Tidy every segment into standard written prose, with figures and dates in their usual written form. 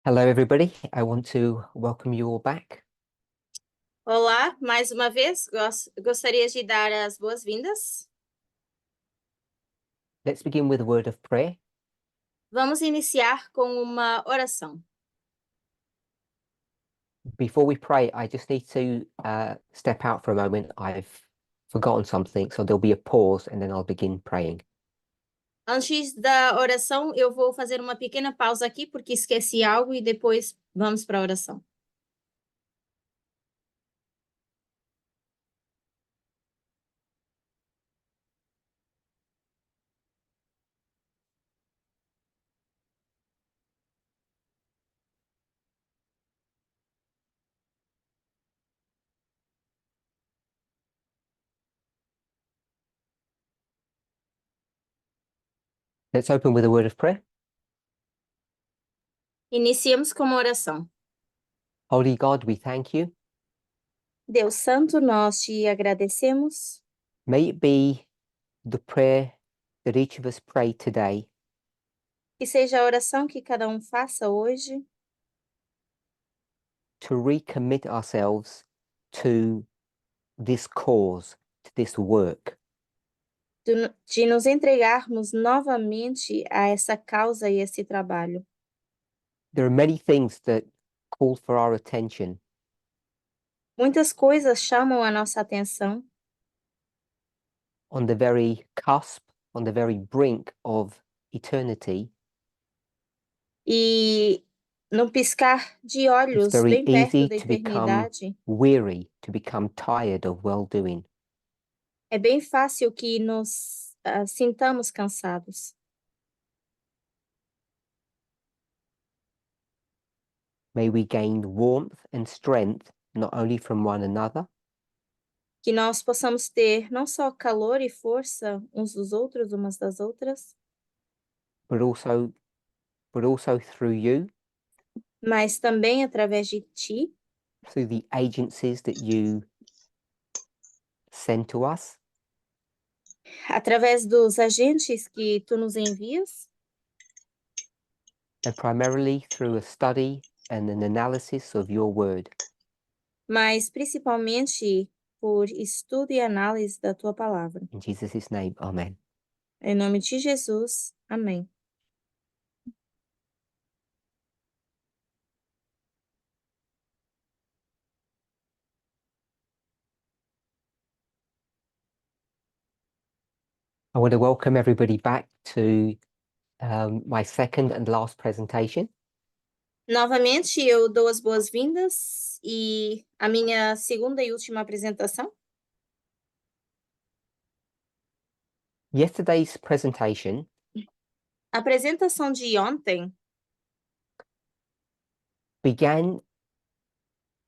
Hello, everybody. I want to welcome you all back. Olá, mais uma vez, gostaria de dar as boas-vindas. Let's begin with a word of prayer. Vamos iniciar com uma oração. Before we pray, I just need to step out for a moment. I've forgotten something, so there'll be a pause and then I'll begin praying. Antes da oração, eu vou fazer uma pequena pausa aqui, porque esqueci algo e depois vamos para a oração. Let's open with a word of prayer. Iniciemos com uma oração. Holy God, we thank you. Deus Santo, nós te agradecemos. May it be the prayer that each of us pray today, Que seja a oração que cada um faça hoje, to recommit ourselves to this cause, to this work. de nos entregarmos novamente a essa causa e esse trabalho. There are many things that call for our attention. Muitas coisas chamam a nossa atenção. On the very cusp, on the very brink of eternity, E no piscar de it's olhos, very bem perto easy da to become eternidade, weary, to become tired of well-doing. é bem fácil que nos sintamos cansados. May we gain warmth and strength not only from one another, Que nós possamos ter não só calor e força uns dos outros, umas das outras, but also through you, mas também através de ti, through the agencies that you send to us, através dos agentes que tu nos envias, and primarily through a study and an analysis of your word. mas principalmente por estudo e análise da tua palavra. In Jesus' name, amen. Em nome de Jesus, amém. I want to welcome everybody back to my second and last presentation. Novamente, eu dou as boas-vindas e a minha segunda e última apresentação. Yesterday's presentation A apresentação de ontem began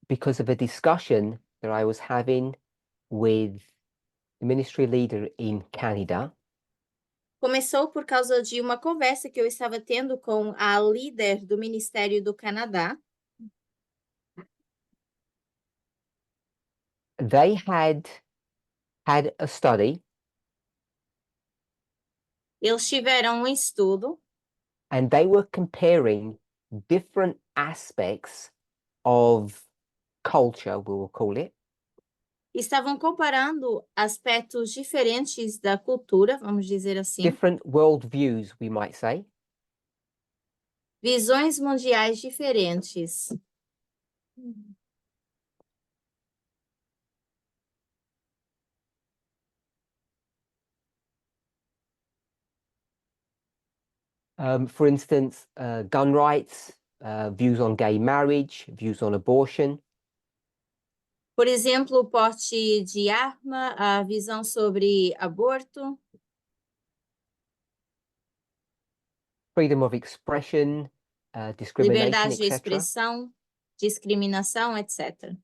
because of a discussion that I was having with the ministry leader in Canada. começou por causa de uma conversa que eu estava tendo com a líder do Ministério do Canadá. They had a study Eles tiveram um estudo and they were comparing different aspects of culture, we will call it, e estavam comparando aspectos diferentes da cultura, vamos dizer assim, different worldviews, we might say, visões mundiais diferentes. for instance, gun rights, views on gay marriage, views on abortion. Por exemplo, o porte de arma, a visão sobre aborto, Freedom of expression, discrimination, liberdade de etc. expressão, discriminação, etc.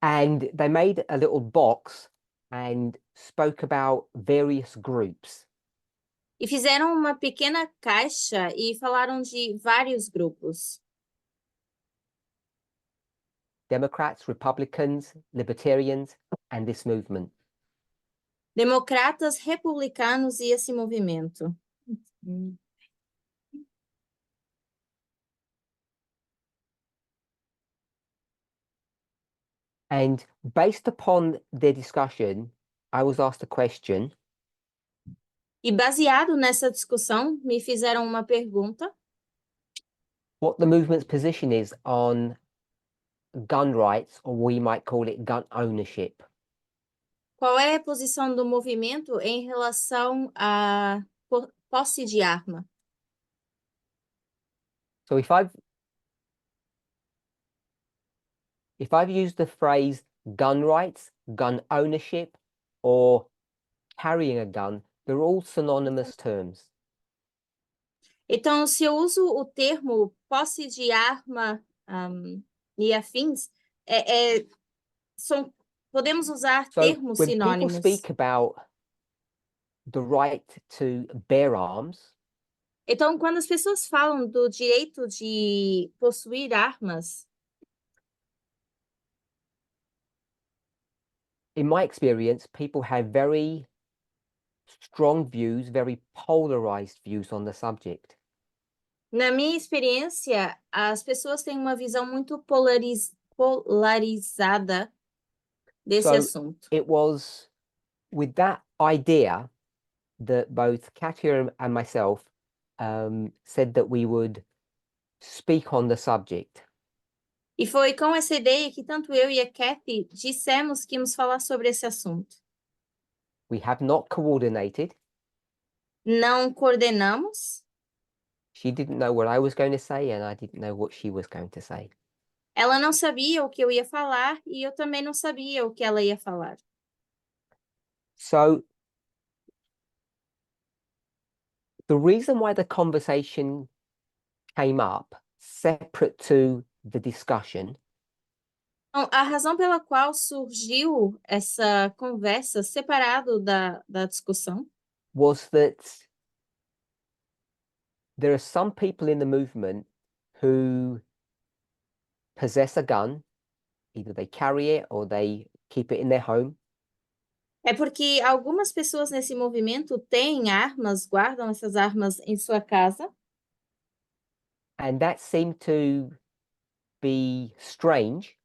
And they made a little box and spoke about various groups. E fizeram uma pequena caixa e falaram de vários grupos. Democrats, Republicans, Libertarians, and this movement. Democratas, republicanos e esse movimento. And based upon their discussion, I was asked a question. E baseado nessa discussão, me fizeram uma pergunta: What the movement's position is on gun rights, or we might call it gun ownership. qual é a posição do movimento em relação à posse de arma? So if I've used the phrase gun rights, gun ownership, or carrying a gun, they're all synonymous terms. Então, se eu uso o termo posse de arma e afins, podemos usar So termos when people sinônimos. speak about the right to bear arms, Então, quando as pessoas falam do direito de possuir armas, in my experience, people have very strong views, very polarized views on the subject. na minha experiência, as pessoas têm uma visão muito polarizada desse So assunto. it was with that idea that both Katia and myself said that we would speak on the subject. E foi com essa ideia que tanto eu e a Kathy dissemos que íamos falar sobre esse assunto. We have not coordinated. Não coordenamos. She didn't know what I was going to say, and I didn't know what she was going to say. Ela não sabia o que eu ia falar e eu também não sabia o que ela ia falar. So the reason why the conversation came up separate to the discussion Então, a razão pela qual surgiu essa conversa separado da discussão was that there are some people in the movement who possess a gun, either they carry it or they keep it in their home. é porque algumas pessoas nesse movimento têm armas, guardam essas armas em sua casa. And that seemed to be strange.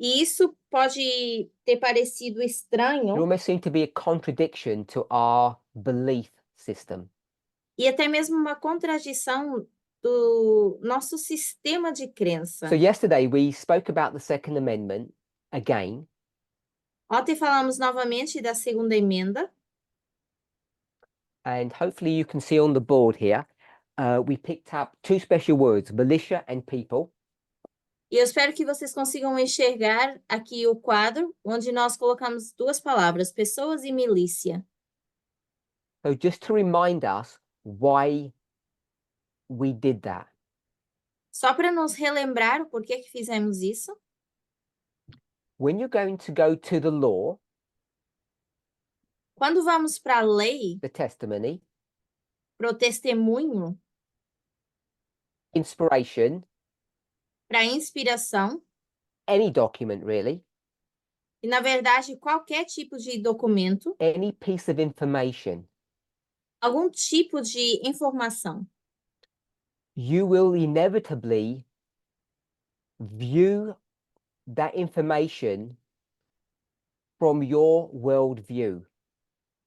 E isso pode ter parecido It estranho almost seemed to be a contradiction to our belief system. e até mesmo uma contradição do nosso sistema de crença. So yesterday we spoke about the Second Amendment again. Ontem falamos novamente da segunda emenda. And hopefully you can see on the board here, we picked up two special words, militia and people. E eu espero que vocês consigam enxergar aqui o quadro, onde nós colocamos duas palavras, pessoas e milícia. So just to remind us why we did that. Só para nos relembrar o porquê que fizemos isso. When you're going to go to the law, Quando vamos para a lei, the testimony, para o testemunho, inspiration, para a inspiração, any document really, e na verdade qualquer tipo de documento, any piece of information, algum tipo de informação, you will inevitably view that information from your worldview.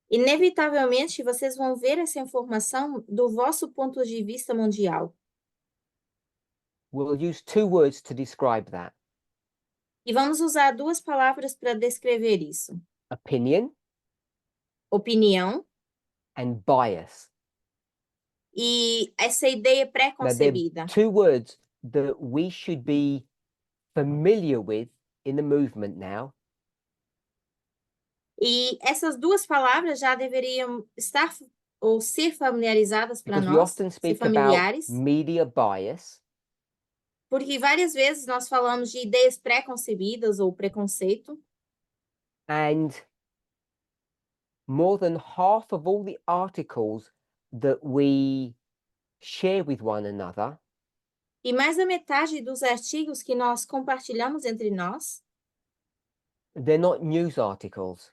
inevitavelmente vocês vão ver essa informação do vosso ponto de vista mundial. We'll use two words to describe that. E vamos usar duas palavras para descrever isso: Opinion opinião and bias. e essa ideia Now, they're pré-concebida. two words that we should be familiar with in the movement now. E essas duas palavras já deveriam estar ou ser familiarizadas para Because we nós, often ser speak about familiares, media bias, porque várias vezes nós falamos de ideias pré-concebidas ou preconceito, and more than half of all the articles that we share with one another e mais da metade dos artigos que nós compartilhamos entre nós they're not news articles,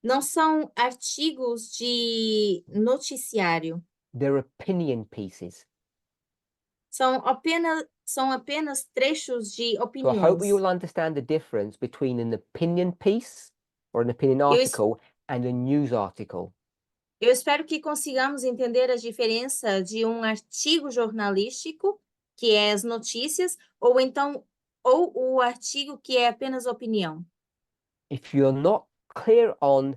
não são artigos de noticiário, they're opinion pieces. são são apenas trechos de So I hope opiniões. you'll understand the difference between an opinion piece or an opinion Eu, es- article and a news article. eu espero que consigamos entender a diferença de um artigo jornalístico, que é as notícias, ou o artigo que é apenas opinião. If you're not clear on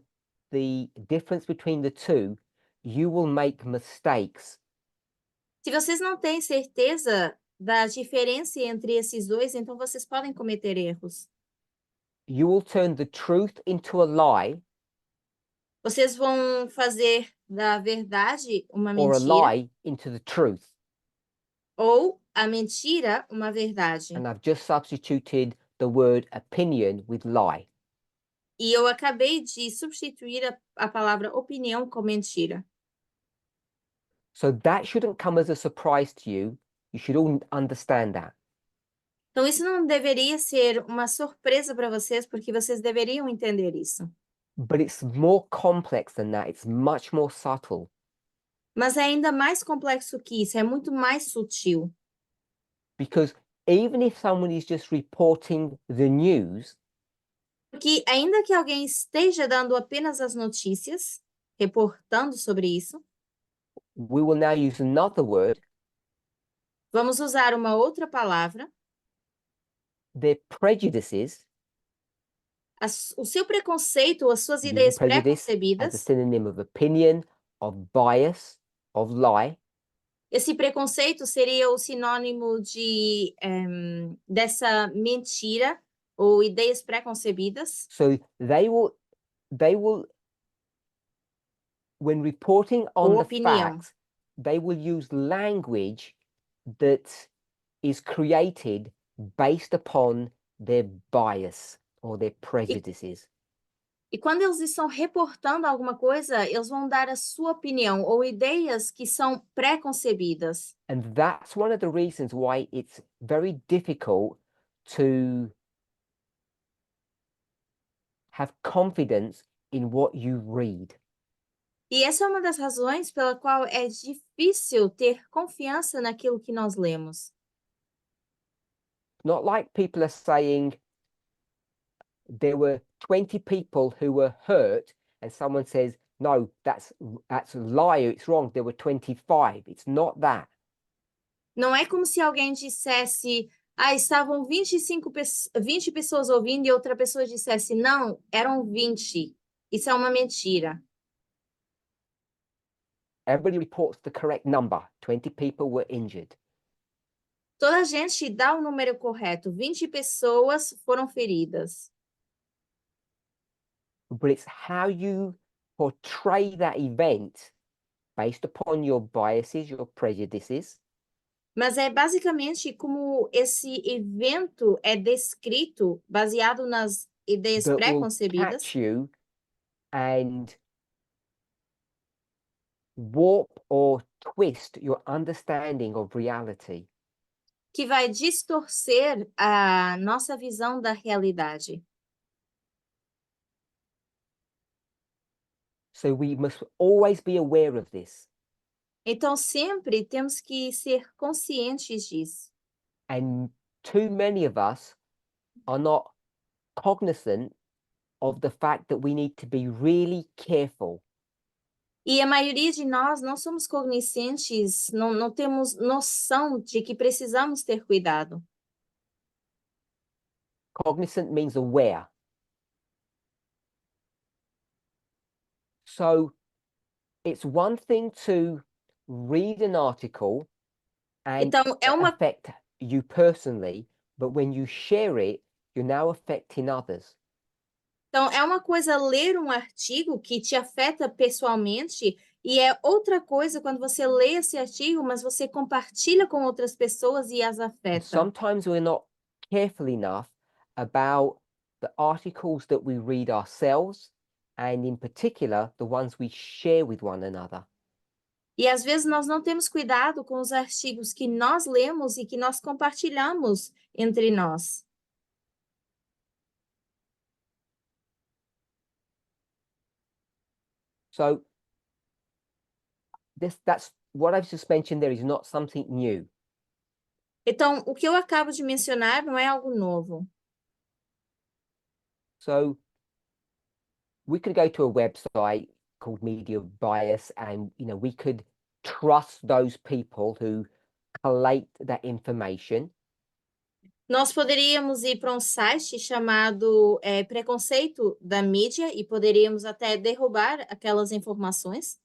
the difference between the two, you will make mistakes. Se vocês não têm certeza da diferença entre esses dois, então vocês podem cometer erros. You will turn the truth into a lie Vocês vão fazer da verdade uma or a mentira lie into the truth. ou a mentira uma verdade. And I've just substituted the word opinion with lie. E eu acabei de substituir a palavra opinião com mentira. So that shouldn't come as a surprise to you. You should all understand that. Então, isso não deveria ser uma surpresa para vocês, porque vocês deveriam entender isso. But it's more complex than that. It's much more subtle. Mas é ainda mais complexo que isso, é muito mais sutil. Because even if someone is just reporting the news, Porque ainda que alguém esteja dando apenas as notícias, reportando sobre isso, we will now use another word. vamos usar uma outra palavra. Their prejudices, O seu preconceito ou as suas using ideias prejudice as a pré-concebidas, synonym of opinion, of bias, of lie. esse preconceito seria o sinônimo de dessa mentira ou ideias pré-concebidas. So they will, when reporting on Ou the opinião. facts, they will use language that is created based upon their bias or their prejudices. E quando eles estão reportando alguma coisa, eles vão dar a sua opinião ou ideias que são pré-concebidas. And that's one of the reasons why it's very difficult to have confidence in what you read. E essa é uma das razões pela qual é difícil ter confiança naquilo que nós lemos. Not like people are saying there were 20 people who were hurt and someone says, no, that's a lie, it's wrong, there were 25. It's not that. Não é como se alguém dissesse, estavam 20 pessoas ouvindo e outra pessoa dissesse, não, eram 20. Isso é uma mentira. Everybody reports the correct number. 20 people were injured. Toda a gente dá o número correto, 20 pessoas foram feridas. But it's how you portray that event based upon your biases, your prejudices, Mas é basicamente como esse evento é descrito baseado nas ideias that will pré-concebidas catch you and warp or twist your understanding of reality. que vai distorcer a nossa visão da realidade. So we must always be aware of this. Então, sempre temos que ser conscientes disso. And too many of us are not cognizant of the fact that we need to be really careful. E a maioria de nós não somos cognoscentes, não temos noção de que precisamos ter cuidado. Cognizant means aware. So it's one thing to read an article and Então, é uma affect you personally, but when you share it, you're now affecting others. Então, é uma coisa ler um artigo que te afeta pessoalmente, e é outra coisa quando você lê esse artigo, mas você compartilha com outras pessoas e as And afeta. sometimes we're not careful enough about the articles that we read ourselves, and in particular, the ones we share with one another. E às vezes nós não temos cuidado com os artigos que nós lemos e que nós compartilhamos entre nós. So that's what I've just mentioned there is not something new. Então, o que eu acabo de mencionar não é algo novo. So we could go to a website called Media Bias, and we could trust those people who collate that information. Nós poderíamos ir para um site chamado Preconceito da Mídia e poderíamos até derrubar aquelas informações.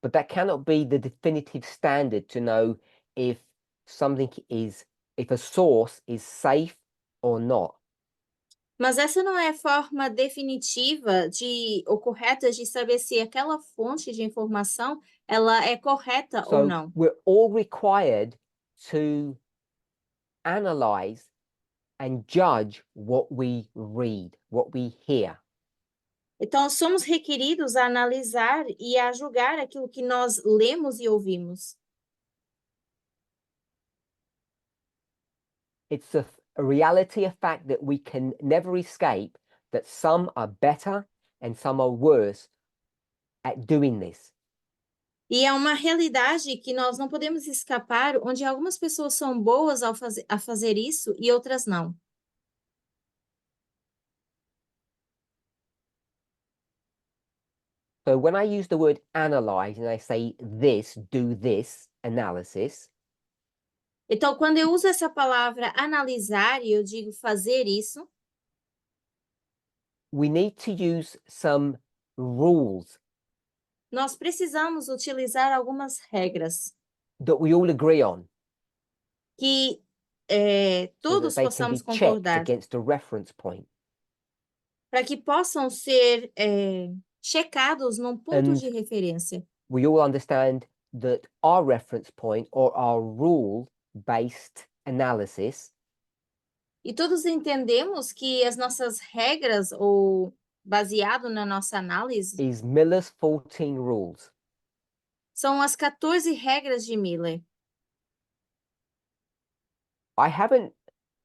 But that cannot be the definitive standard to know if if a source is safe or not. Mas essa não é a forma definitiva ou correta de saber se aquela fonte de informação ela é correta ou So não. we're all required to analyze and judge what we read, what we hear. Então, somos requeridos a analisar e a julgar aquilo que nós lemos e ouvimos. It's a reality, a fact that we can never escape, that some are better and some are worse at doing this. E é uma realidade que nós não podemos escapar, onde algumas pessoas são boas a fazer isso e outras não. So when I use the word analyze and I say do this analysis, Então, quando eu uso essa palavra analisar e eu digo fazer isso, we need to use some rules nós precisamos utilizar algumas regras that we all agree on que so that todos they can be possamos checked concordar, against a reference point. para que possam ser checados num ponto And de referência. we all understand that our reference point or our rule-based analysis E todos entendemos que as nossas regras, ou baseado na nossa análise, is Miller's 14 rules. são as 14 regras de Miller. I haven't,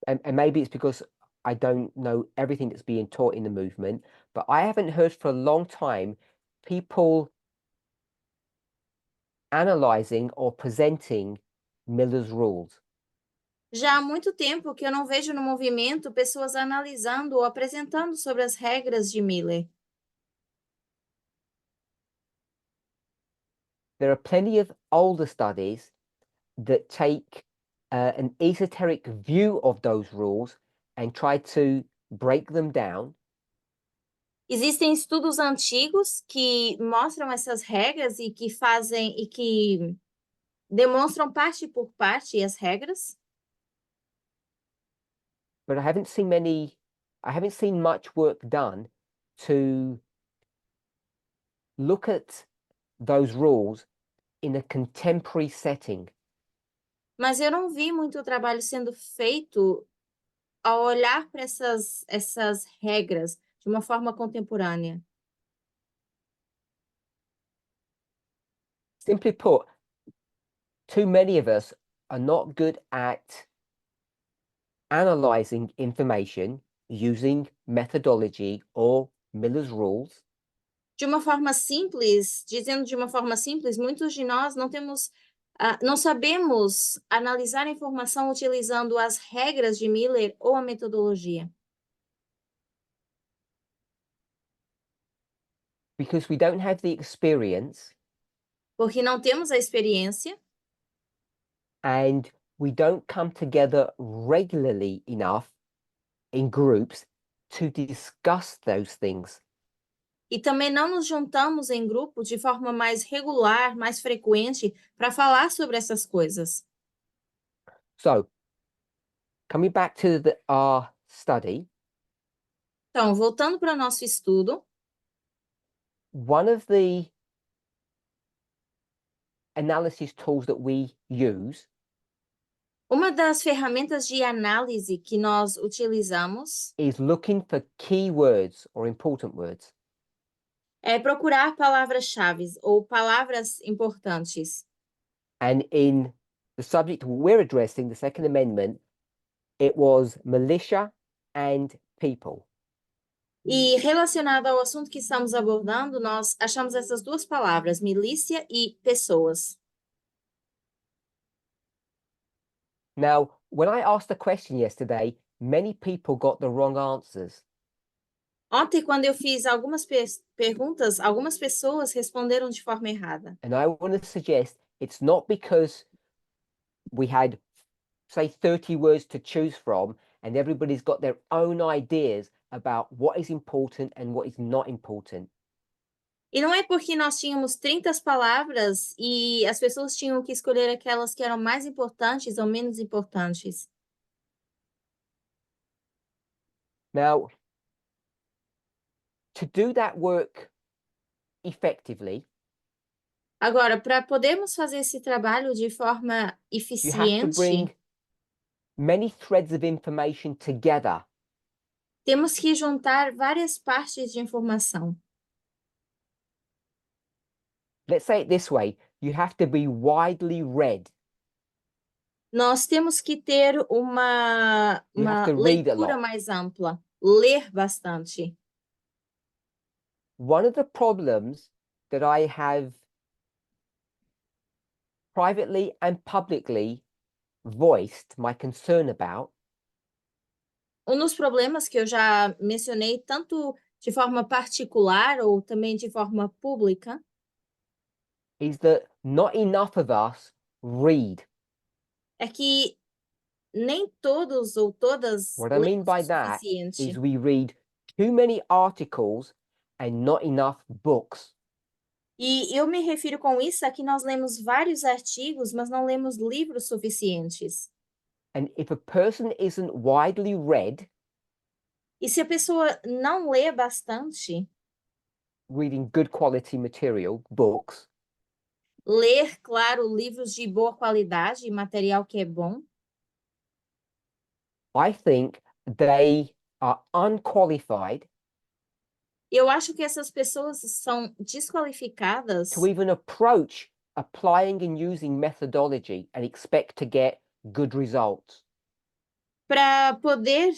and maybe it's because I don't know everything that's being taught in the movement, but I haven't heard for a long time people analyzing or presenting Miller's rules. Já há muito tempo que eu não vejo no movimento pessoas analisando ou apresentando sobre as regras de Miller. There are plenty of older studies that take an esoteric view of those rules and try to break them down. Existem estudos antigos que mostram essas regras e que demonstram parte por parte as regras, But I haven't seen much work done to look at those rules in a contemporary setting. mas eu não vi muito trabalho sendo feito ao olhar para essas regras de uma forma contemporânea. Simply put, too many of us are not good at analyzing information using methodology or Miller's rules. De uma forma simples, dizendo de uma forma simples, muitos de nós não sabemos analisar a informação utilizando as regras de Miller ou a metodologia. Because we don't have the experience Porque não temos a experiência and we don't come together regularly enough in groups to discuss those things. e também não nos juntamos em grupo de forma mais regular, mais frequente, para falar sobre essas coisas. So, coming back to our study, Então, voltando para o nosso estudo, one of the analysis tools that we use uma das ferramentas de análise que nós utilizamos is looking for keywords or important words. é procurar palavras-chave ou palavras importantes. And in the subject we're addressing, the Second Amendment, it was militia and people. E relacionado ao assunto que estamos abordando, nós achamos essas duas palavras, milícia e pessoas. Now, when I asked the question yesterday, many people got the wrong answers. Ontem, quando eu fiz algumas perguntas, algumas pessoas responderam de forma errada. And I want to suggest it's not because we had, say, 30 words to choose from, and everybody's got their own ideas about what is important and what is not important. E não é porque nós tínhamos 30 palavras e as pessoas tinham que escolher aquelas que eram mais importantes ou menos importantes. Now, to do that work effectively, Agora, para podermos fazer esse trabalho de forma you have to bring eficiente, many threads of information together. temos que juntar várias partes de informação. Let's say it this way, you have to be widely read. Nós temos que ter uma You have to read a leitura lot. mais ampla, ler bastante. One of the problems that I have privately and publicly voiced my concern about Um dos problemas que eu já mencionei, tanto de forma particular ou também de forma pública, is that not enough of us read. é que nem todos ou todas What I leem mean o by that is suficiente. we read too many articles and not enough books. E eu me refiro com isso a que nós lemos vários artigos, mas não lemos livros suficientes. And if a person isn't widely read, E se a pessoa não lê bastante, reading good quality material, books, ler, claro, livros de boa qualidade, material que é bom, I think they are unqualified eu acho que essas pessoas são desqualificadas to even approach applying and using methodology and expect to get good results. para poder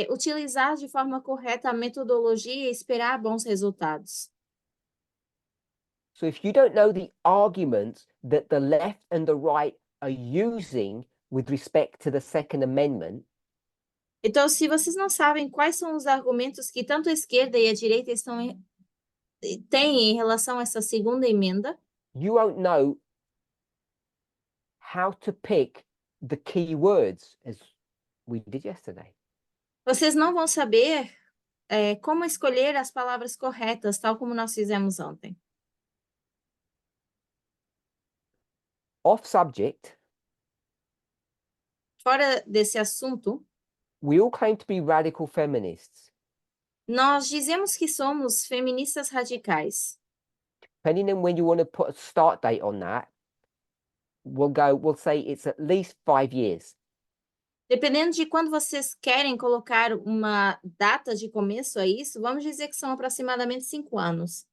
utilizar de forma correta a metodologia e esperar bons resultados. So if you don't know the arguments that the left and the right are using with respect to the Second Amendment, Então, se vocês não sabem quais são os argumentos que tanto a esquerda e a direita têm em relação a essa segunda emenda, you won't know how to pick the key words as we did yesterday. vocês não vão saber como escolher as palavras corretas, tal como nós fizemos ontem. Off subject, Fora desse assunto, we all claim to be radical feminists. nós dizemos que somos feministas radicais. Depending on when you want to put a start date on that, we'll say it's at least 5 years. Dependendo de quando vocês querem colocar uma data de começo a isso, vamos dizer que são aproximadamente 5 anos.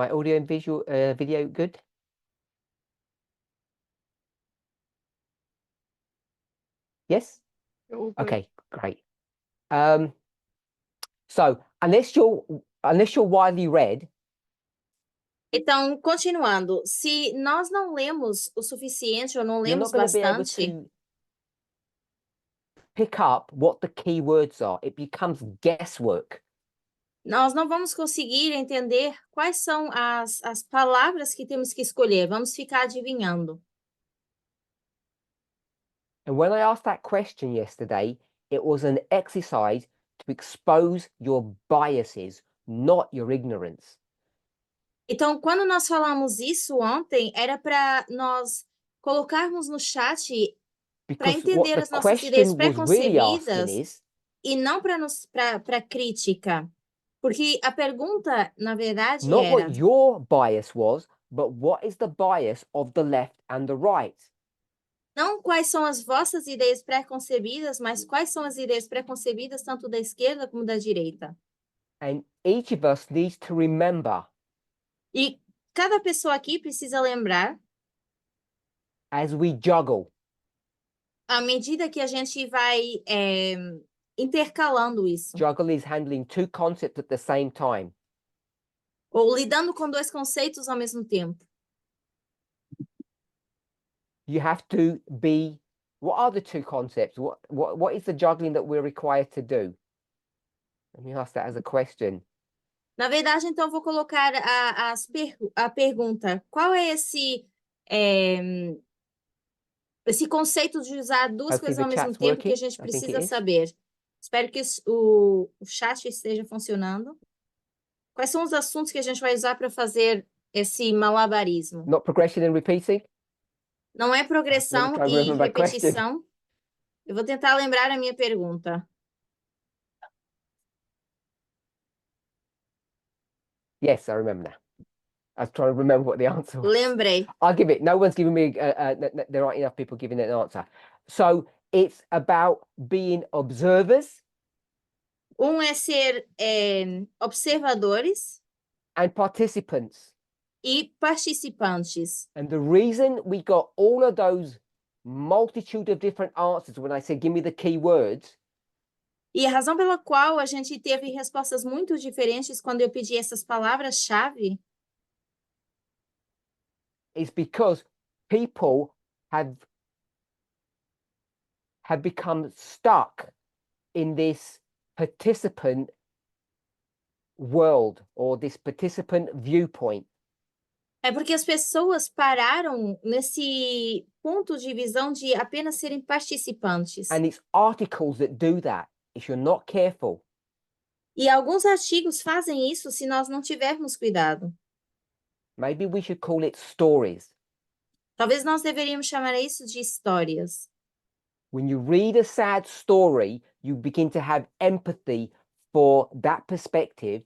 my audio and visual video good? Yes? All good. Okay, great. So unless you're widely read, Então, continuando, se nós não lemos o suficiente ou não you're lemos not going to be able bastante, to pick up what the key words are. It becomes guesswork. nós não vamos conseguir entender quais são as palavras que temos que escolher. Vamos ficar adivinhando. And when I asked that question yesterday, it was an exercise to expose your biases, not your ignorance. Então, quando nós falamos isso ontem, era para nós colocarmos no chat para Because what entender the as nossas ideias question was really asking preconcebidas is, e não para crítica. Porque a pergunta, na verdade, not era what your bias was, but what is the bias of the left and the right? não quais são as vossas ideias preconcebidas, mas quais são as ideias preconcebidas tanto da esquerda como da direita. And each of us needs to remember, E cada pessoa aqui precisa lembrar, as we juggle, à medida que a gente vai intercalando isso, juggle is handling two concepts at the same time. ou lidando com dois conceitos ao mesmo tempo. You have to be, what are the two concepts? What is the juggling that we're required to do? Let me ask that as a question. Na verdade, então, vou colocar a pergunta. Qual é esse conceito de usar duas Hopefully coisas the ao mesmo chat's tempo que a working. gente I think it precisa is. saber? Espero que o chat esteja funcionando. Quais são os assuntos que a gente vai usar para fazer esse malabarismo? Not progression and repeating? Não é progressão try and e remember my question. repetição. Eu vou tentar lembrar a minha pergunta. Yes, I remember now. I was trying to remember what the answer was. Lembrei. I'll give it. No one's giving me, there aren't enough people giving an answer. So it's about being observers É ser observadores and participants. e participantes. And the reason we got all of those multitude of different answers when I said, give me the key words, E a razão pela qual a gente teve respostas muito diferentes quando eu pedi essas palavras-chave is because people have become stuck in this participant world or this participant viewpoint. é porque as pessoas pararam nesse ponto de visão de apenas serem participantes. And it's articles that do that if you're not careful. E alguns artigos fazem isso se nós não tivermos cuidado. Maybe we should call it stories. Talvez nós deveríamos chamar isso de histórias. When you read a sad story, you begin to have empathy for that perspective.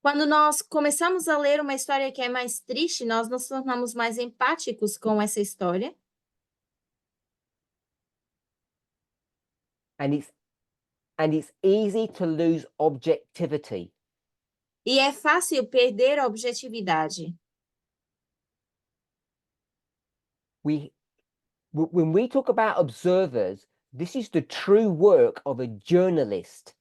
Quando nós começamos a ler uma história que é mais triste, nós nos tornamos mais empáticos com essa história. And it's easy to lose objectivity. E é fácil perder a objetividade. When we talk about observers, this is the true work of a journalist.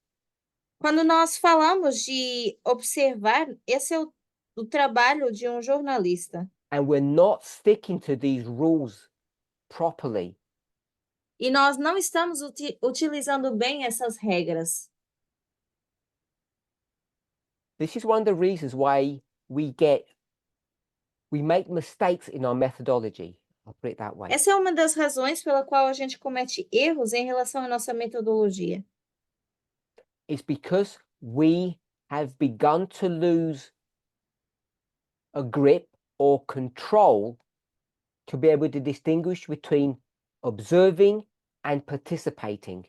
Quando nós falamos de observar, esse é o trabalho de um jornalista. And we're not sticking to these rules properly. E nós não estamos utilizando bem essas regras. This is one of the reasons why we make mistakes in our methodology. I'll put it that way. Essa é uma das razões pela qual a gente comete erros em relação à nossa metodologia. It's because we have begun to lose a grip or control to be able to distinguish between observing and participating.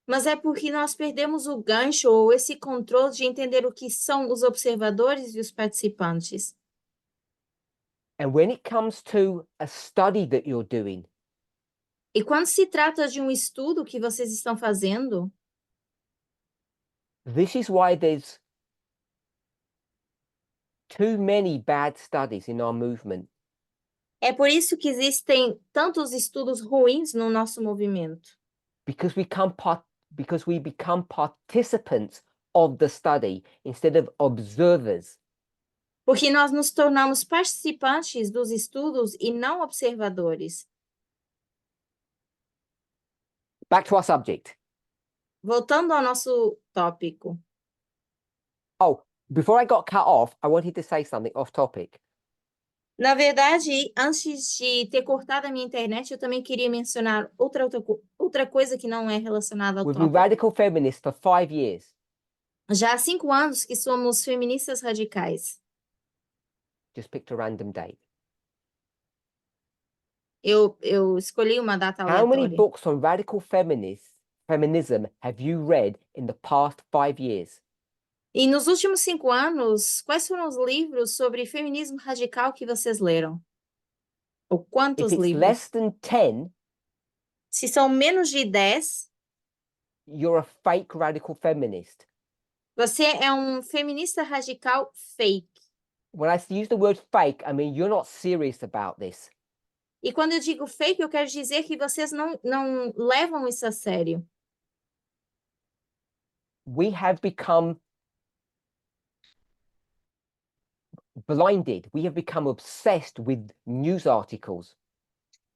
Mas é porque nós perdemos o gancho ou esse controle de entender o que são os observadores e os participantes. And when it comes to a study that you're doing, E quando se trata de um estudo que vocês estão fazendo, this is why there's too many bad studies in our movement. É por isso que existem tantos estudos ruins no nosso movimento. Because we become participants of the study instead of observers. Porque nós nos tornamos participantes dos estudos e não observadores. Back to our subject. Voltando ao nosso tópico. Oh, before I got cut off, I wanted to say something off topic. Na verdade, antes de ter cortado a minha internet, eu também queria mencionar outra coisa que não é relacionada ao We've been tópico. radical feminists for 5 years. Já há 5 anos que somos feministas radicais. Just picked a random date. Eu escolhi uma data How many aleatória. books on radical feminism have you read in the past 5 years? E nos últimos 5 anos, quais foram os livros sobre feminismo radical que vocês leram? Ou If quantos it's livros? less than 10, Se são menos de 10, you're a fake radical feminist. você é um feminista radical fake. When I use the word fake, I mean you're not serious about this. E quando eu digo fake, eu quero dizer que vocês não levam isso a sério. We have become blinded. We have become obsessed with news articles.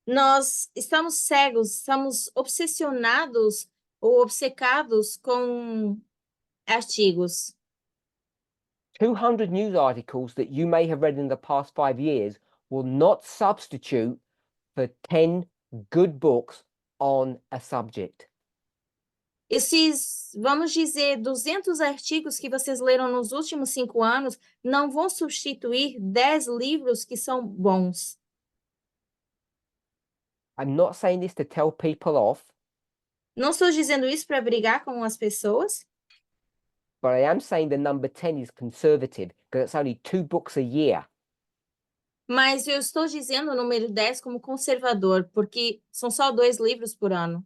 Nós estamos cegos, estamos obsessionados ou obcecados com artigos. 200 news articles that you may have read in the past 5 years will not substitute for 10 good books on a subject. Esses, vamos dizer, 200 artigos que vocês leram nos últimos 5 anos não vão substituir 10 livros que são bons. I'm not saying this to tell people off, Não estou dizendo isso para brigar com as pessoas, but I am saying the number 10 is conservative because it's only 2 books a year. mas eu estou dizendo o número 10 como conservador, porque são só 2 livros por ano.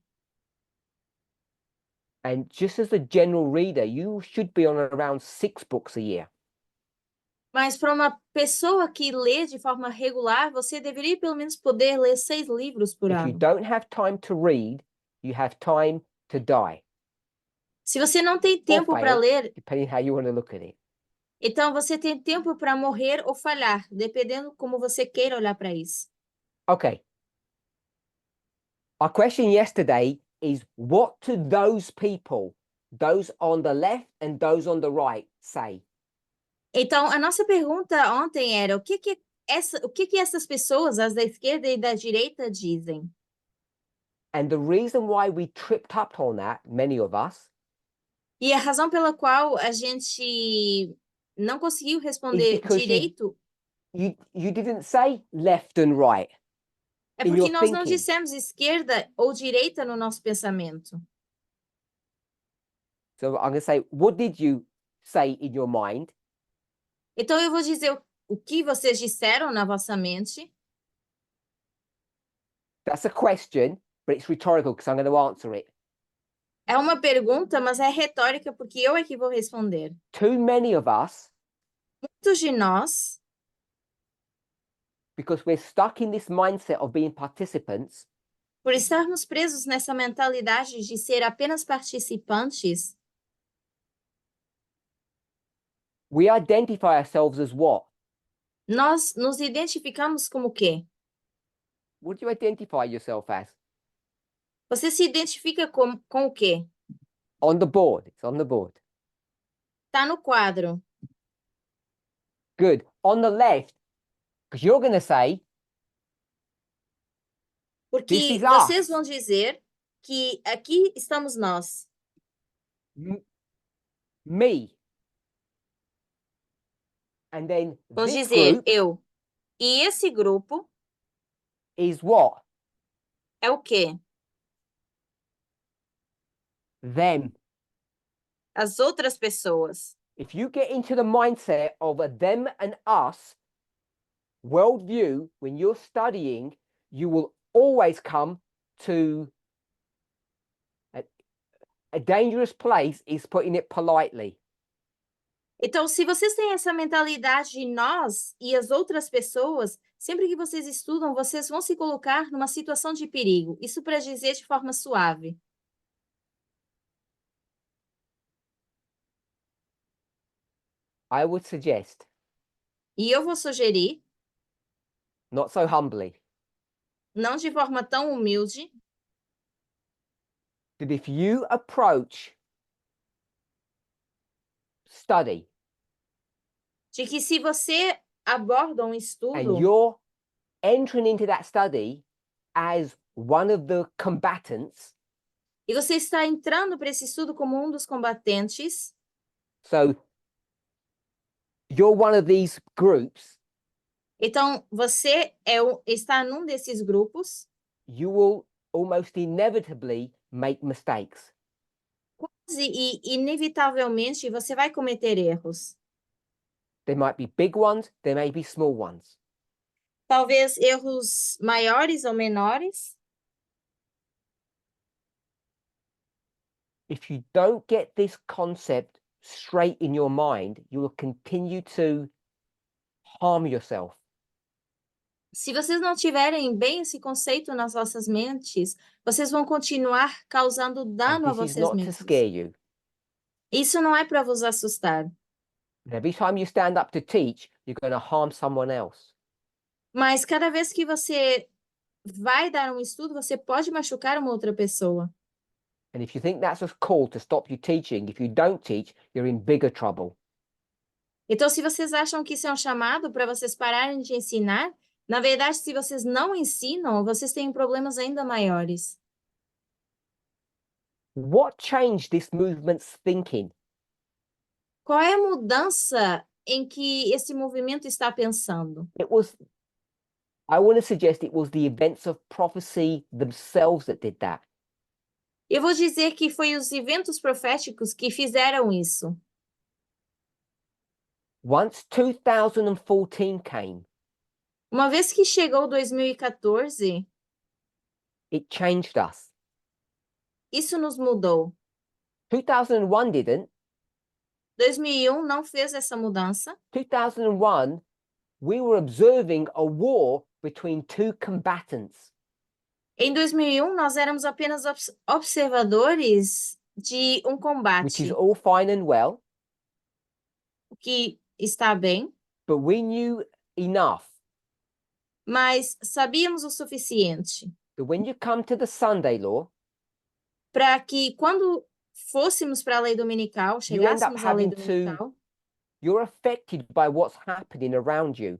And just as a general reader, you should be on around 6 books a year. Mas para uma pessoa que lê de forma regular, você deveria pelo menos poder ler 6 livros por If you ano. don't have time to read, you have time to die, Se você não tem or tempo para fail, ler, depending how you want to look at it. então você tem tempo para morrer ou falhar, dependendo como você queira olhar para isso. Okay. Our question yesterday is, what do those people, those on the left and those on the right, say? Então, a nossa pergunta ontem era o que essas pessoas, as da esquerda e da direita, dizem? And the reason why we tripped up on that, many of us, E a razão pela qual a gente não conseguiu is responder because direito you didn't say left and right é in porque your nós não thinking. dissemos esquerda ou direita no nosso pensamento. So I'm going to say, what did you say in your mind? Então, eu vou dizer o que vocês disseram na vossa mente. That's a question, but it's rhetorical because I'm going to answer it. É uma pergunta, mas é retórica, porque eu é que vou responder. Too many of us, Muitos de nós, because we're stuck in this mindset of being participants, por estarmos presos nessa mentalidade de ser apenas participantes, we identify ourselves as what? nós nos identificamos como o quê? What do you identify yourself as? Você se identifica com o quê? On the board. It's on the board. Tá no quadro. Good. On the left, because you're going to say, Porque this is vocês us. vão dizer que aqui estamos nós. Me. And then Vão this dizer group eu. E esse grupo is what? é o quê? Them. As outras pessoas. If you get into the mindset of a them and us worldview when you're studying, you will always come to a dangerous place, is putting it politely. Então, se vocês têm essa mentalidade de nós e as outras pessoas, sempre que vocês estudam, vocês vão se colocar numa situação de perigo. Isso para dizer de forma suave. I would suggest, E eu vou sugerir, not so humbly, não de forma tão humilde, that if you approach study de que se você aborda um and estudo you're entering into that study as one of the combatants, e você está entrando para esse estudo como um dos combatentes, so you're one of these groups, então você está num desses grupos, you will almost inevitably make mistakes. e inevitavelmente você vai cometer erros. There might be big ones, there may be small ones. Talvez erros maiores ou menores. If you don't get this concept straight in your mind, you will continue to harm yourself. Se vocês não tiverem bem esse conceito nas vossas mentes, vocês vão continuar causando And dano a this is vocês not to mesmos. scare you. Isso não é para vos assustar. Every time you stand up to teach, you're going to harm someone else. Mas cada vez que você vai dar um estudo, você pode machucar uma outra pessoa. And if you think that's a call to stop you teaching, if you don't teach, you're in bigger trouble. Então, se vocês acham que isso é um chamado para vocês pararem de ensinar, na verdade, se vocês não ensinam, vocês têm problemas ainda maiores. What changed this movement's thinking? Qual é a mudança em que esse movimento está pensando? I want to suggest it was the events of prophecy themselves that did that. Eu vou dizer que foi os eventos proféticos que fizeram isso. Once 2014 came, Uma vez que chegou 2014, it changed us. isso nos mudou. 2001 didn't. 2001 não fez essa mudança. 2001, we were observing a war between two combatants. Em 2001, nós éramos apenas observadores de um Which combate, is all fine and well, o que está bem, but we knew enough mas sabíamos o suficiente that when you come to the Sunday law, para que quando fôssemos para a lei dominical, you end up chegássemos à lei having dominical, you're affected by what's happening around you.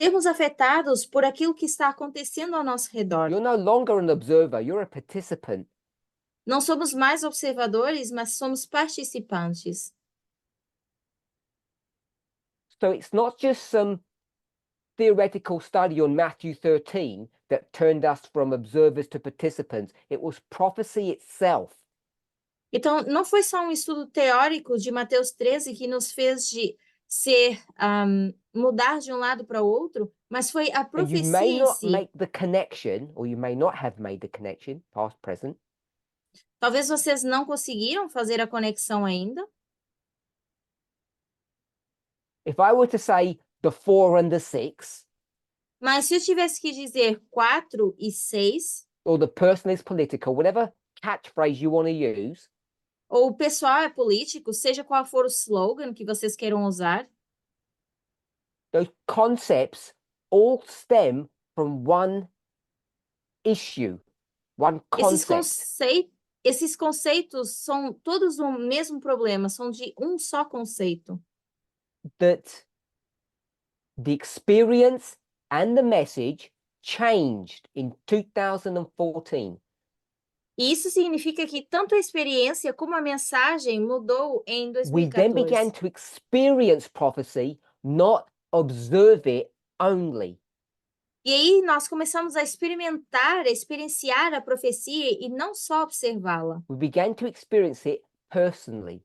sermos afetados por aquilo que está acontecendo ao nosso redor. You're no longer an observer, you're a participant. Não somos mais observadores, mas somos participantes. So it's not just some theoretical study on Matthew 13 that turned us from observers to participants. It was prophecy itself. Então, não foi só um estudo teórico de Mateus 13 que nos fez de ser mudar de um lado para o outro, mas foi a And you profecia may em not si. make the connection, or you may not have made the connection, past, present. Talvez vocês não conseguiram fazer a conexão ainda. If I were to say the 4 and the 6, Mas se eu tivesse que dizer 4 e 6, or the person is political, whatever catchphrase you want to use, ou o pessoal é político, seja qual for o slogan que vocês queiram usar, those concepts all stem from one issue, one concept. esses conceitos são todos o mesmo problema, são de um só conceito. That the experience and the message changed in 2014. E isso significa que tanto a experiência como a mensagem mudou em We then began 2014. to experience prophecy, not observe it only. E aí nós começamos a experienciar a profecia e não só observá-la. We began to experience it personally.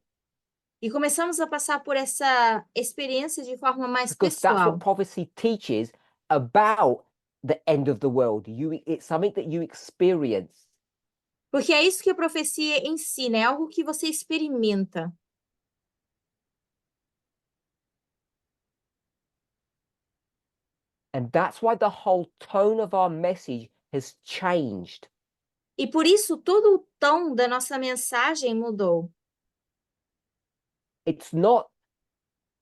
E começamos a passar por essa experiência de forma mais Because that's pessoal. what prophecy teaches about the end of the world. It's something that you experience. Porque é isso que a profecia ensina, é algo que você experimenta. And that's why the whole tone of our message has changed. E por isso todo o tom da nossa mensagem mudou. It's not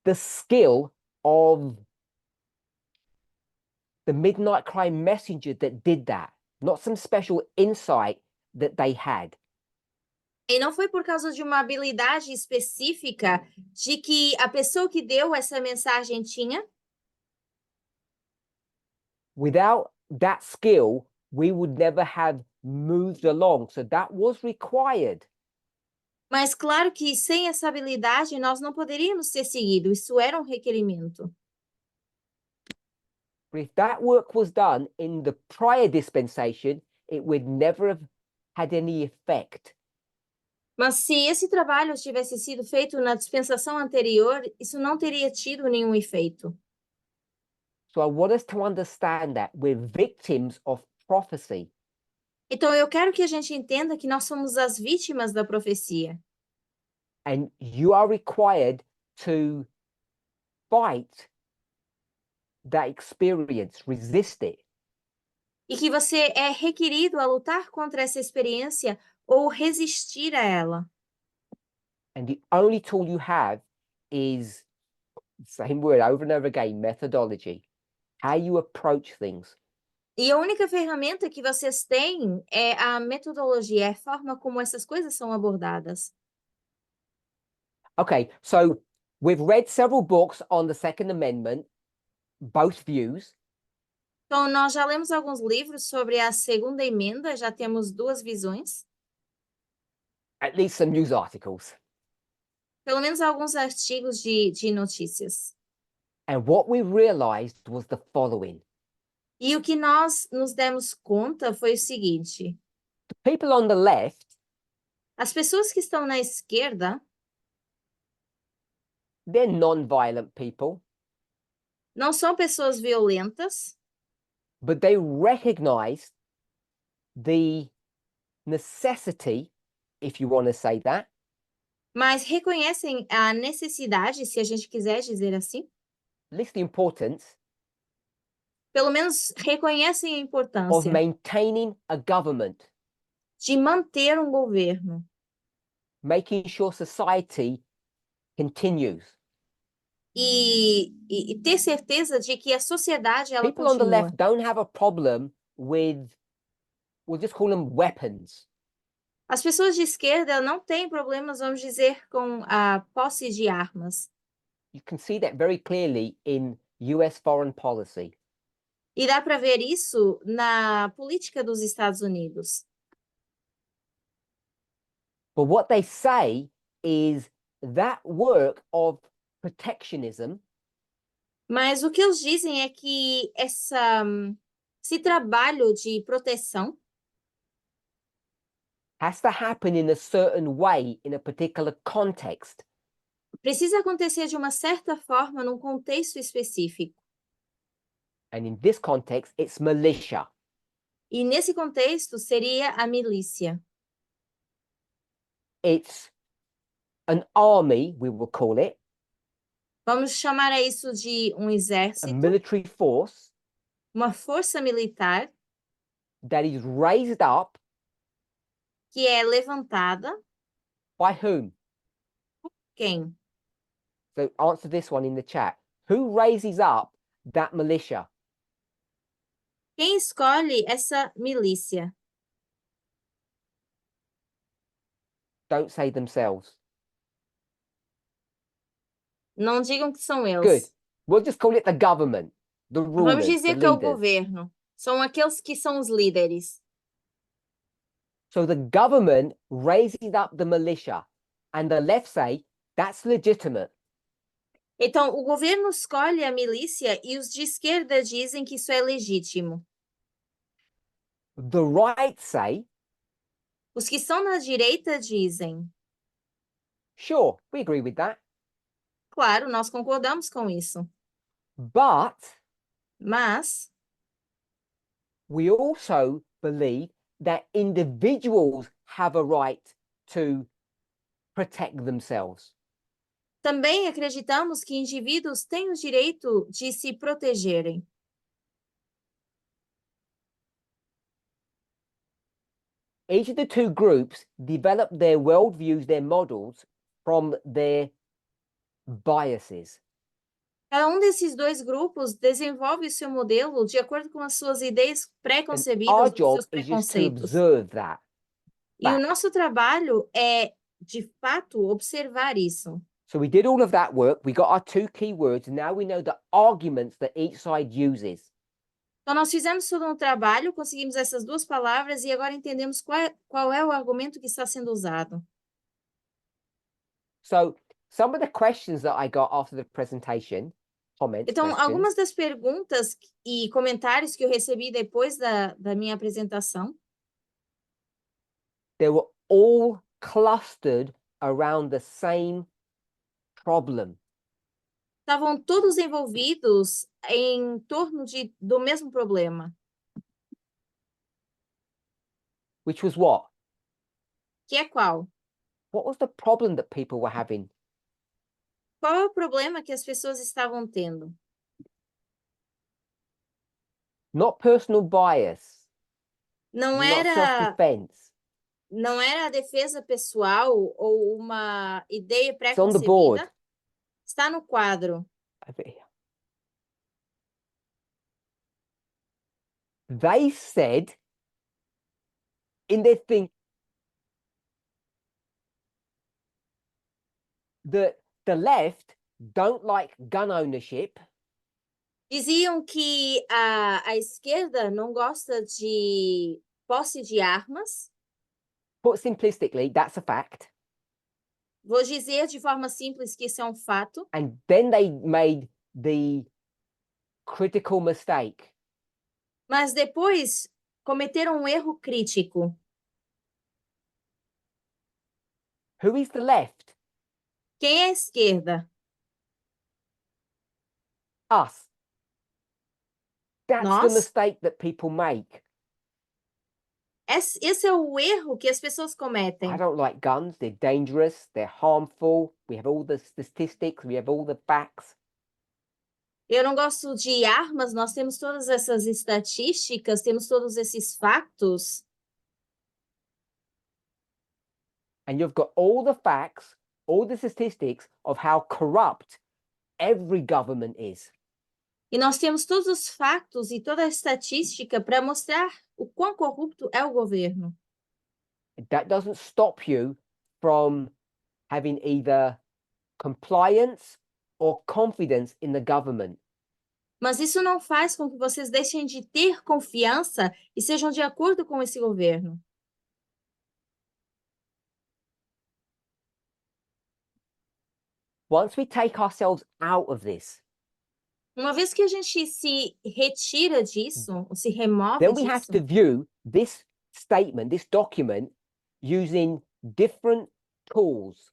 the skill of the Midnight Cry messenger that did that, not some special insight that they had. E não foi por causa de uma habilidade específica de que a pessoa que deu essa mensagem tinha. Without that skill, we would never have moved along. So that was required. Mas claro que sem essa habilidade nós não poderíamos ter seguido, isso era um requerimento. But if that work was done in the prior dispensation, it would never have had any effect. Mas se esse trabalho tivesse sido feito na dispensação anterior, isso não teria tido nenhum efeito. So I want us to understand that we're victims of prophecy. Então eu quero que a gente entenda que nós somos as vítimas da profecia. And you are required to fight that experience, resist it. E que você é requerido a lutar contra essa experiência ou resistir a ela. And the only tool you have is the same word over and over again, methodology. How you approach things. E a única ferramenta que vocês têm é a metodologia, é a forma como essas coisas são abordadas. Okay, so we've read several books on the Second Amendment, both views. Então, nós já lemos alguns livros sobre a segunda emenda, já temos duas visões. At least some news articles. Pelo menos alguns artigos de notícias. And what we realized was the following. E o que nós nos demos conta foi o seguinte: The people on the left, as pessoas que estão na esquerda they're non-violent people, não são pessoas violentas, but they recognized the necessity, if you want to say that, mas reconhecem a necessidade, se a gente quiser dizer assim, at least the importance, pelo menos reconhecem a of importância maintaining a government, de manter um governo, making sure society continues. e ter certeza de que a sociedade ela People on the continua. left don't have a problem with, we'll just call them weapons. As pessoas de esquerda não têm problemas, vamos dizer, com a posse de armas. You can see that very clearly in US foreign policy. E dá para ver isso na política dos Estados Unidos. But what they say is that work of protectionism Mas o que eles dizem é que esse trabalho de proteção has to happen in a certain way in a particular context. precisa acontecer de uma certa forma num contexto específico. And in this context, it's militia. E nesse contexto seria a milícia. It's an army, we will call it, Vamos chamar a isso de um a exército, military force uma força militar that is raised up que é levantada. by whom? Quem? So answer this one in the chat. Who raises up that militia? Quem escolhe essa milícia? Don't say themselves. Não digam que são Good. eles. We'll just call it the government, the Vamos rulers, the dizer que é o leaders. governo. São aqueles que são os líderes. So the government raises up the militia, and the left say that's legitimate. Então, o governo escolhe a milícia e os de esquerda dizem que isso é legítimo. The right say, Os que estão na direita dizem, sure, we agree with that, claro, nós concordamos com isso. but Mas we also believe that individuals have a right to protect themselves. também acreditamos que indivíduos têm o direito de se protegerem. each of the two groups developed their worldviews, their models from their biases. Cada um desses dois grupos desenvolve o seu modelo de acordo com as suas ideias And pré-concebidas, our os job seus is just to preconceitos. observe that. E o fact. nosso trabalho é, de fato, observar isso. So we did all of that work. We got our two key words. And now we know the arguments that each side uses. Então, nós fizemos todo um trabalho, conseguimos essas duas palavras e agora entendemos qual é o argumento que está sendo usado. So some of the questions that I got after the presentation, comments, Então, questions, algumas das perguntas e comentários que eu recebi depois da minha apresentação, they were all clustered around the same problem. estavam todos envolvidos em torno do mesmo problema, Which was what? que é qual? What was the problem that people were having? Qual é o problema que as pessoas estavam tendo? Not personal bias, Não not era, self-defense. não era a defesa pessoal ou uma ideia It's on the board. pré-concebida. Está no quadro. Over here. They said in their thing that the left don't like gun ownership. Diziam que a esquerda não gosta de posse de armas. Put simplistically, that's a fact. Vou dizer de forma simples que isso é um fato. And then they made the critical mistake. Mas depois cometeram um erro crítico. Who is the left? Quem é a esquerda? Us. That's the Nós. mistake that people make. Esse é o erro que as pessoas I cometem. don't like guns. They're dangerous. They're harmful. We have all the statistics. We have all the facts. Eu não gosto de armas, nós temos todas essas estatísticas, temos todos esses fatos. And you've got all the facts, all the statistics of how corrupt every government is. E nós temos todos os fatos e toda a estatística para mostrar o quão corrupto é o governo. That doesn't stop you from having either compliance or confidence in the government. Mas isso não faz com que vocês deixem de ter confiança e sejam de acordo com esse governo. Once we take ourselves out of this, Uma vez que a gente se retira disso, ou se remove then we have disso, to view this statement, this document, using different tools.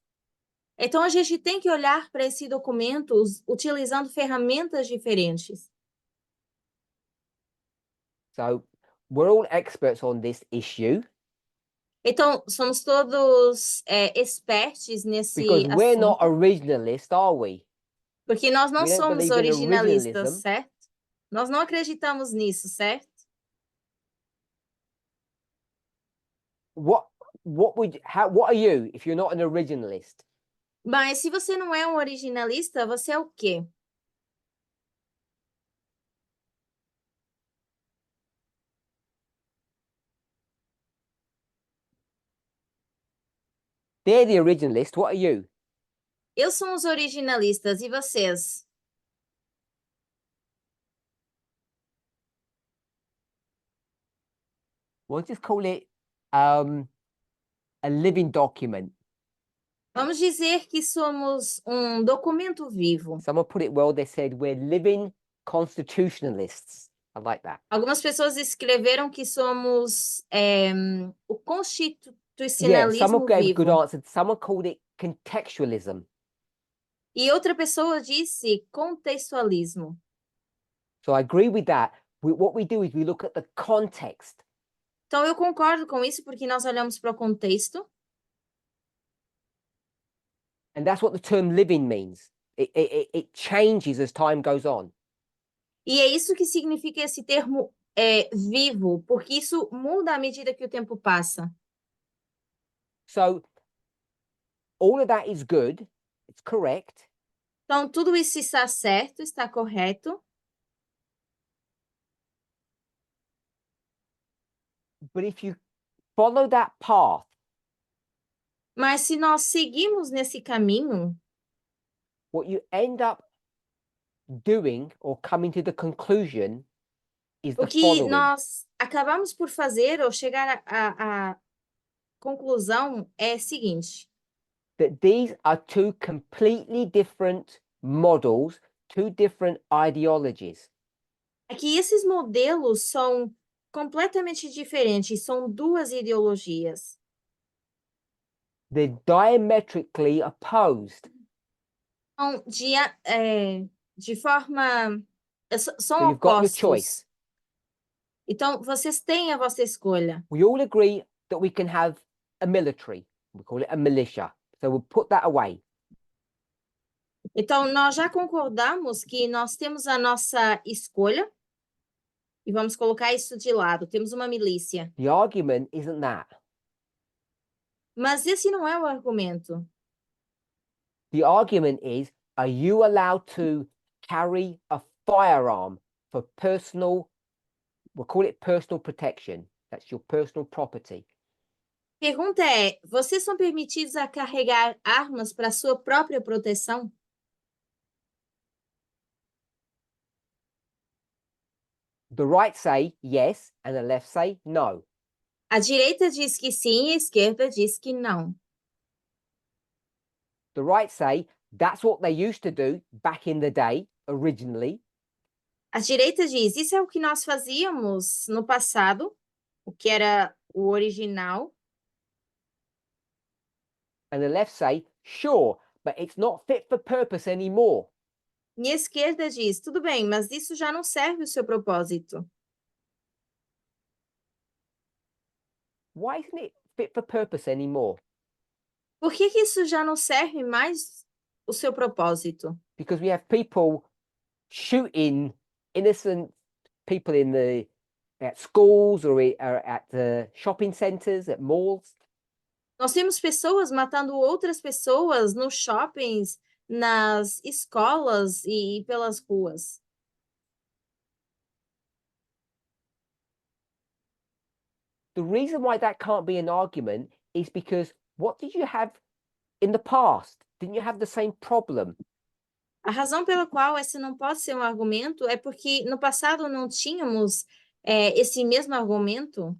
então a gente tem que olhar para esse documento utilizando ferramentas diferentes. So we're all experts on this issue Então, somos todos experts nesse because we're not assunto, originalists, are we? porque nós não we don't somos believe in originalistas, originalism. certo? Nós não acreditamos nisso, certo? What are you if you're not an originalist? Mas se você não é um originalista, você é o quê? They're the originalists. What are you? Eu sou os originalistas, e vocês? We'll just call it a living document. Vamos dizer que somos um documento vivo. Someone put it well. They said we're living constitutionalists. I like that. Algumas pessoas escreveram que somos o Yeah, constitucionalismo someone gave a good vivo. answer. Someone called it contextualism. E outra pessoa disse contextualismo. So I agree with that. What we do is we look at the context. Então, eu concordo com isso porque nós olhamos para o contexto. And that's what the term living means. It changes as time goes on. E é isso que significa esse termo vivo, porque isso muda à medida que o tempo passa. So all of that is good. It's correct. Então, tudo isso está certo, está correto. But if you follow that path, Mas se nós seguimos nesse caminho, what you end up doing or coming to the conclusion is o the que following. nós acabamos por fazer ou chegar à conclusão é o seguinte: That these are two completely different models, two different ideologies. é que esses modelos são completamente diferentes, são duas ideologias. They're diametrically opposed. São de forma. São So you've got your opostos. choice. Então, vocês têm a vossa escolha. We all agree that we can have a military. We call it a militia. So we'll put that away. Então, nós já concordamos que nós temos a nossa escolha e vamos colocar isso de lado. Temos uma milícia. The argument isn't that. Mas esse não é o argumento. The argument is, are you allowed to carry a firearm for personal, we'll call it personal protection. That's your personal property. Pergunta é: vocês são permitidos a carregar armas para sua própria proteção? The right say yes, and the left say no. A direita diz que sim e a esquerda diz que não. The right say that's what they used to do back in the day, originally. A direita diz: isso é o que nós fazíamos no passado, o que era o original. And the left say, sure, but it's not fit for purpose anymore. E a esquerda diz: tudo bem, mas isso já não serve o seu propósito. Why isn't it fit for purpose anymore? Por que isso já não serve mais o seu propósito? Because we have people shooting innocent people at schools or at shopping centers, at malls. Nós temos pessoas matando outras pessoas nos shoppings, nas escolas e pelas ruas. The reason why that can't be an argument is because what did you have in the past? Didn't you have the same problem? A razão pela qual esse não pode ser um argumento é porque no passado não tínhamos esse mesmo argumento.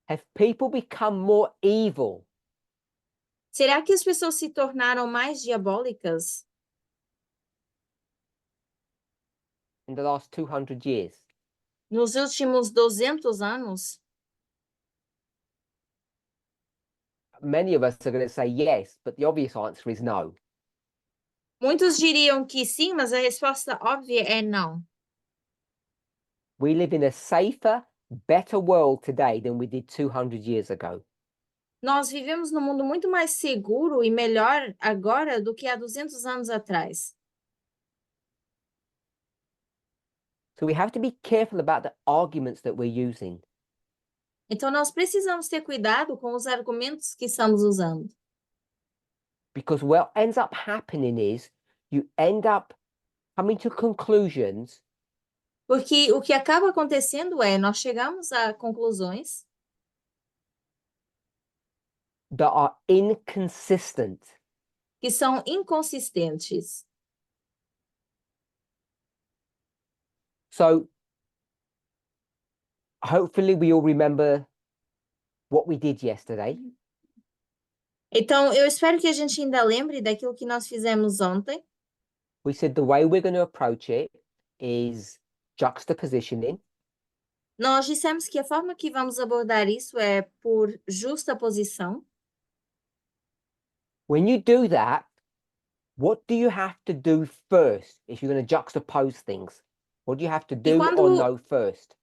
Have people become more evil? Será que as pessoas se tornaram mais diabólicas In the last 200 years? nos últimos 200 anos? Many of us are going to say yes, but the obvious answer is no. Muitos diriam que sim, mas a resposta óbvia é não. We live in a safer, better world today than we did 200 years ago. Nós vivemos num mundo muito mais seguro e melhor agora do que há 200 anos atrás. So we have to be careful about the arguments that we're using. Então, nós precisamos ter cuidado com os argumentos que estamos usando. Because what ends up happening is you end up coming to conclusions Porque o que acaba acontecendo é, nós chegamos a conclusões that are inconsistent. que são inconsistentes. So hopefully we all remember what we did yesterday. Então, eu espero que a gente ainda lembre daquilo que nós fizemos ontem. We said the way we're going to approach it is juxtapositioning. Nós dissemos que a forma que vamos abordar isso é por justa posição. When you do that, what do you have to do first if you're going to juxtapose things? What do you have to do or know first?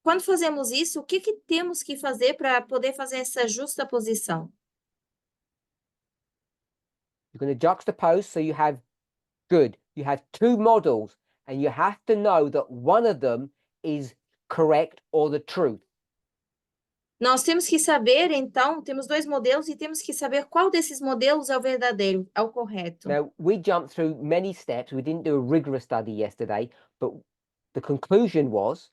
Quando fazemos isso, o que temos que fazer para poder fazer essa justa posição? You're going to juxtapose, so you have good. You have two models, and you have to know that one of them is correct or the truth. Nós temos que saber, então, temos dois modelos e temos que saber qual desses modelos é o verdadeiro, é o correto. Now, we jumped through many steps. We didn't do a rigorous study yesterday, but the conclusion was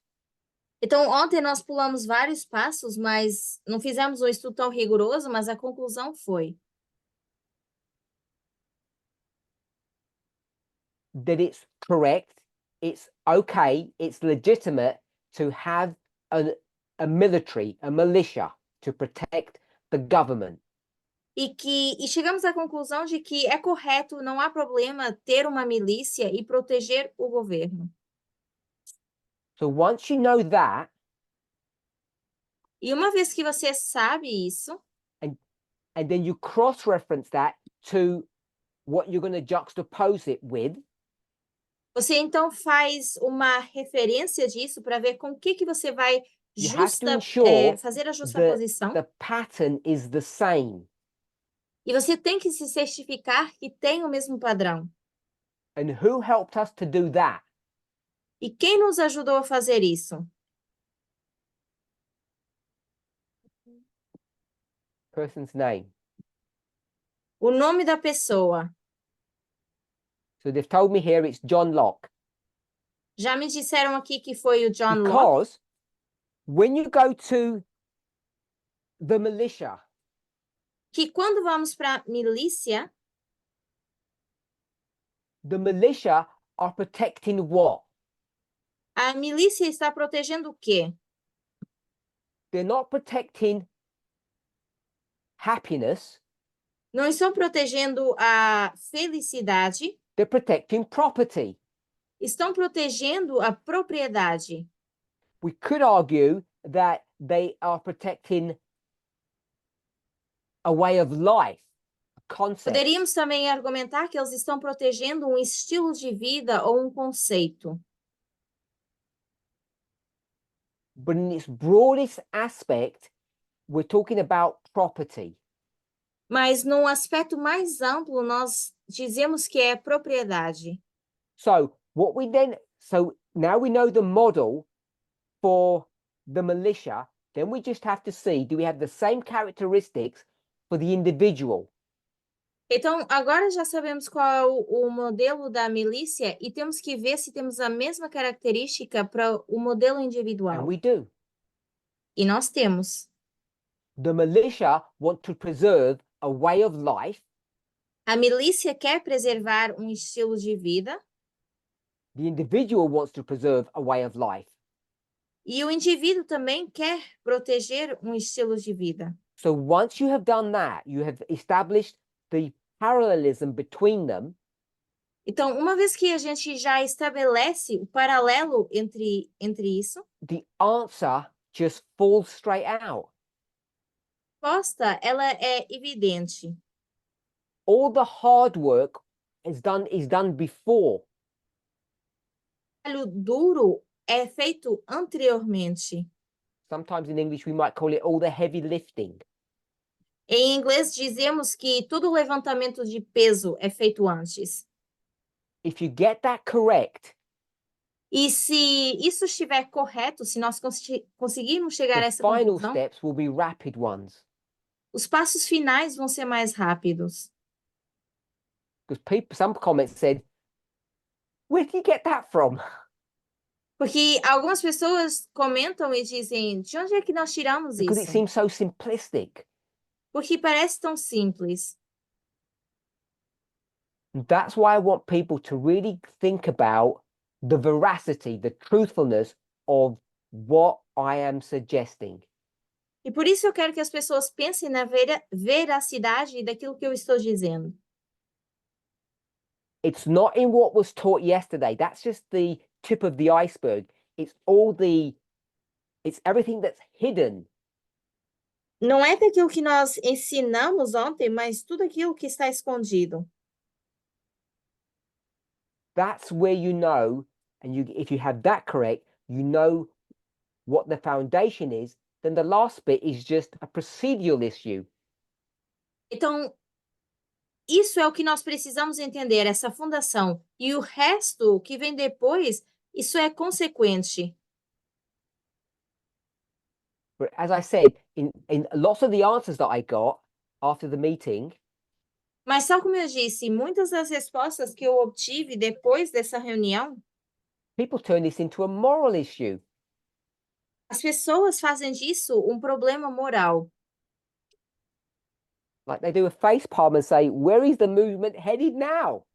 Então, ontem nós pulamos vários passos, mas não fizemos um estudo tão rigoroso, mas a conclusão foi that it's correct, it's okay, it's legitimate to have a military, a militia to protect the government. e chegamos à conclusão de que é correto, não há problema ter uma milícia e proteger o governo. So once you know that, E uma vez que você sabe isso, and then you cross-reference that to what you're going to juxtapose it with, você então faz uma referência disso para ver com o que você vai you have to ensure fazer a justaposição. the pattern is the same. E você tem que se certificar que tem o mesmo padrão. And who helped us to do that? E quem nos ajudou a fazer isso? Person's name. O nome da pessoa. So they've told me here it's John Locke. Já me disseram aqui que foi o John Locke. Because when you go to the militia, Que quando vamos para a milícia, the militia are protecting what? a milícia está protegendo o quê? They're not protecting happiness, Não estão protegendo a felicidade, they're protecting property. estão protegendo a propriedade. We could argue that they are protecting a way of life, a concept. Poderíamos também argumentar que eles estão protegendo um estilo de vida ou um conceito. But in its broadest aspect, we're talking about property. Mas num aspecto mais amplo, nós dizemos que é propriedade. So now we know the model for the militia, then we just have to see, do we have the same characteristics for the individual? Então, agora já sabemos qual é o modelo da milícia e temos que ver se temos a mesma característica para o modelo And individual. we do. E nós temos. The militia want to preserve a way of life. A milícia quer preservar um estilo de vida The individual wants to preserve a way of life. e o indivíduo também quer proteger um estilo de vida. So once you have done that, you have established the parallelism between them. Então, uma vez que a gente já estabelece o paralelo entre isso, The answer just falls straight out. a resposta ela é evidente. All the hard work is done before. O trabalho duro é feito anteriormente. Sometimes in English we might call it all the heavy lifting. Em inglês dizemos que todo levantamento de peso é feito antes. If you get that correct, E se isso estiver correto, se nós conseguirmos chegar a the essa final conclusão, steps will be rapid ones. os passos finais vão ser mais rápidos. Because some comments said, where did you get that from? Porque algumas pessoas comentam e dizem, de onde é que nós tiramos Because it isso? seems so simplistic. Porque parece tão simples. That's why I want people to really think about the veracity, the truthfulness of what I am suggesting. E por isso eu quero que as pessoas pensem na veracidade daquilo que eu estou dizendo. It's not in what was taught yesterday. That's just the tip of the iceberg. It's everything that's hidden. Não é daquilo que nós ensinamos ontem, mas tudo aquilo que está escondido. That's where you know, and if you have that correct, you know what the foundation is. Then the last bit is just a procedural issue. Então, isso é o que nós precisamos entender, essa fundação. E o resto que vem depois, isso é consequente. But as I said, in lots of the answers that I got after the meeting, Mas tal como eu disse, muitas das respostas que eu obtive depois dessa reunião, people turn this into a moral issue. as pessoas fazem disso um problema moral. Like they do a face palm and say, where is the movement headed now?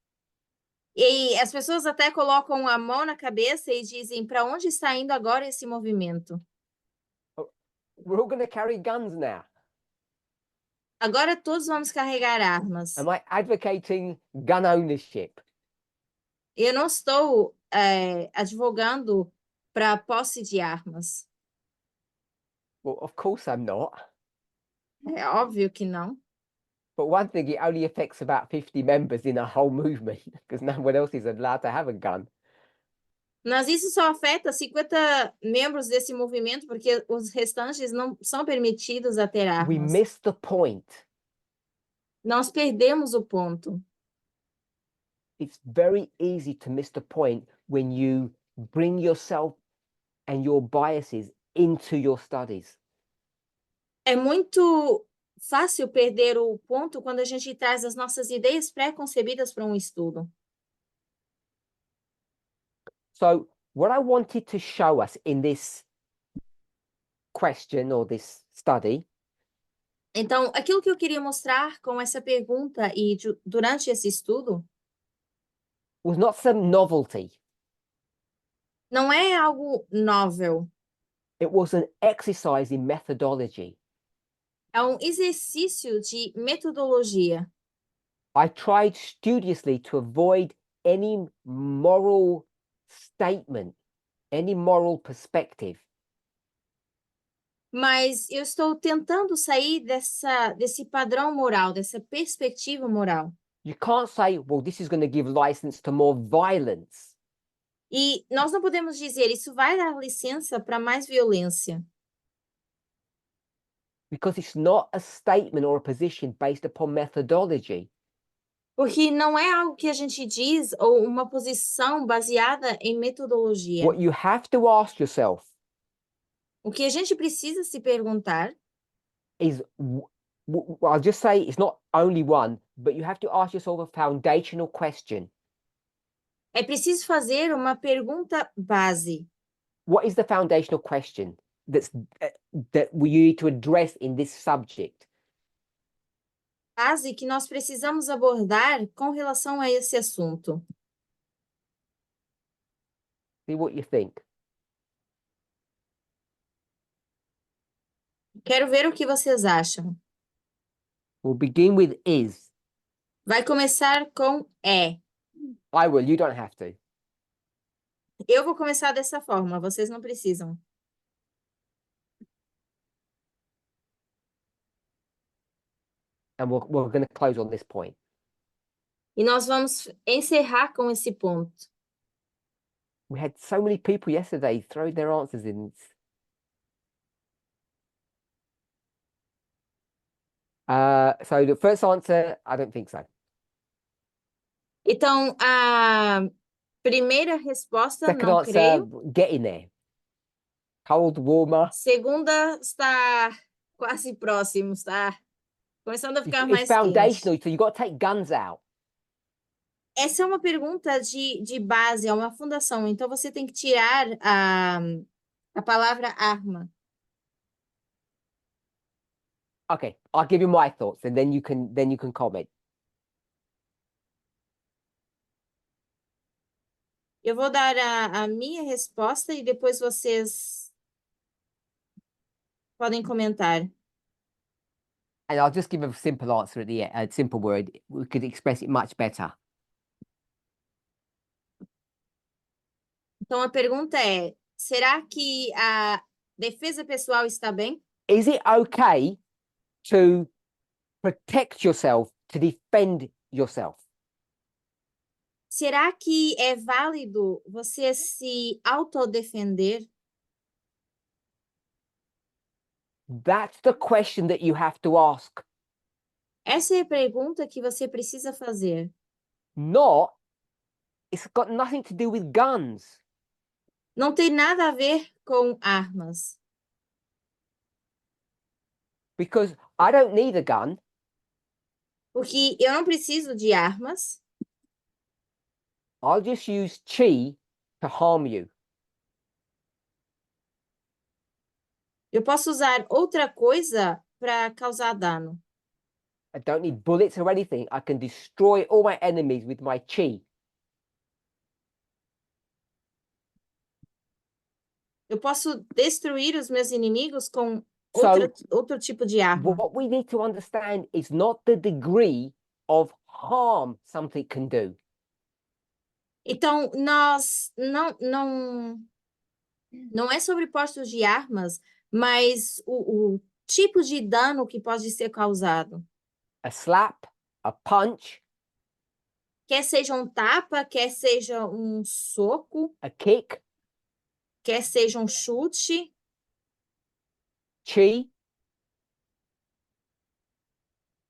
E as pessoas até colocam a mão na cabeça e dizem: para onde está indo agora esse movimento? We're all going to carry guns now. Agora todos vamos carregar armas. Am I advocating gun ownership? Eu não estou advogando para posse de armas. Well, of course I'm not. É óbvio que não. But one thing, it only affects about 50 members in a whole movement because no one else is allowed to have a gun. Mas isso só afeta 50 membros desse movimento, porque os restantes não são permitidos a ter We armas. missed the point. Nós perdemos o ponto. It's very easy to miss the point when you bring yourself and your biases into your studies. É muito fácil perder o ponto quando a gente traz as nossas ideias pré-concebidas para um estudo. So what I wanted to show us in this question or this study Então, aquilo que eu queria mostrar com essa pergunta e durante esse estudo was not some novelty. não é algo novel, It was an exercise in methodology. é um exercício de metodologia. I tried studiously to avoid any moral statement, any moral perspective. Mas eu estou tentando sair desse padrão moral, dessa perspectiva moral. You can't say, well, this is going to give license to more violence. E nós não podemos dizer isso vai dar licença para mais violência, Because it's not a statement or a position based upon methodology. porque não é algo que a gente diz ou uma posição baseada em metodologia. What you have to ask yourself O que a gente precisa se perguntar is, I'll just say it's not only one, but you have to ask yourself a foundational question. é preciso fazer uma pergunta base. What is the foundational question that we need to address in this subject? Base que nós precisamos abordar com relação a esse assunto. See what you think. Quero ver o que vocês acham. We'll begin with is. Vai começar com é. I will, you don't have to. Eu vou começar dessa forma, vocês não precisam. And we're going to close on this point. E nós vamos encerrar com esse ponto. We had so many people yesterday throw their answers in. So the first answer, I don't think so. Então, a primeira resposta, Second não answer, creio. get in there. Cold, warmer. Segunda está quase próximo, está começando a ficar It's mais foundational, quente. so you've got to take guns out. Essa é uma pergunta de base, é uma fundação. Então, você tem que tirar a palavra arma. Okay, I'll give you my thoughts, and then you can comment. Eu vou dar a minha resposta e depois vocês podem comentar. And I'll just give a simple answer at the end, a simple word. We could express it much better. Então, a pergunta é: será que a defesa pessoal está bem? Is it okay to protect yourself, to defend yourself? Será que é válido você se autodefender? That's the question that you have to ask. Essa é a pergunta que você precisa fazer. It's got nothing to do with guns. Não tem nada a ver com armas. Because I don't need a gun. Porque eu não preciso de armas. I'll just use chi to harm you. Eu posso usar outra coisa para causar dano. I don't need bullets or anything. I can destroy all my enemies with my chi. Eu posso destruir os meus inimigos com So outro tipo de arma. what we need to understand is not the degree of harm something can do. Então, nós não é sobre postos de armas, mas o tipo de dano que pode ser causado. A slap, a punch, Quer seja um tapa, quer seja um soco, a kick, quer seja um chute, chi,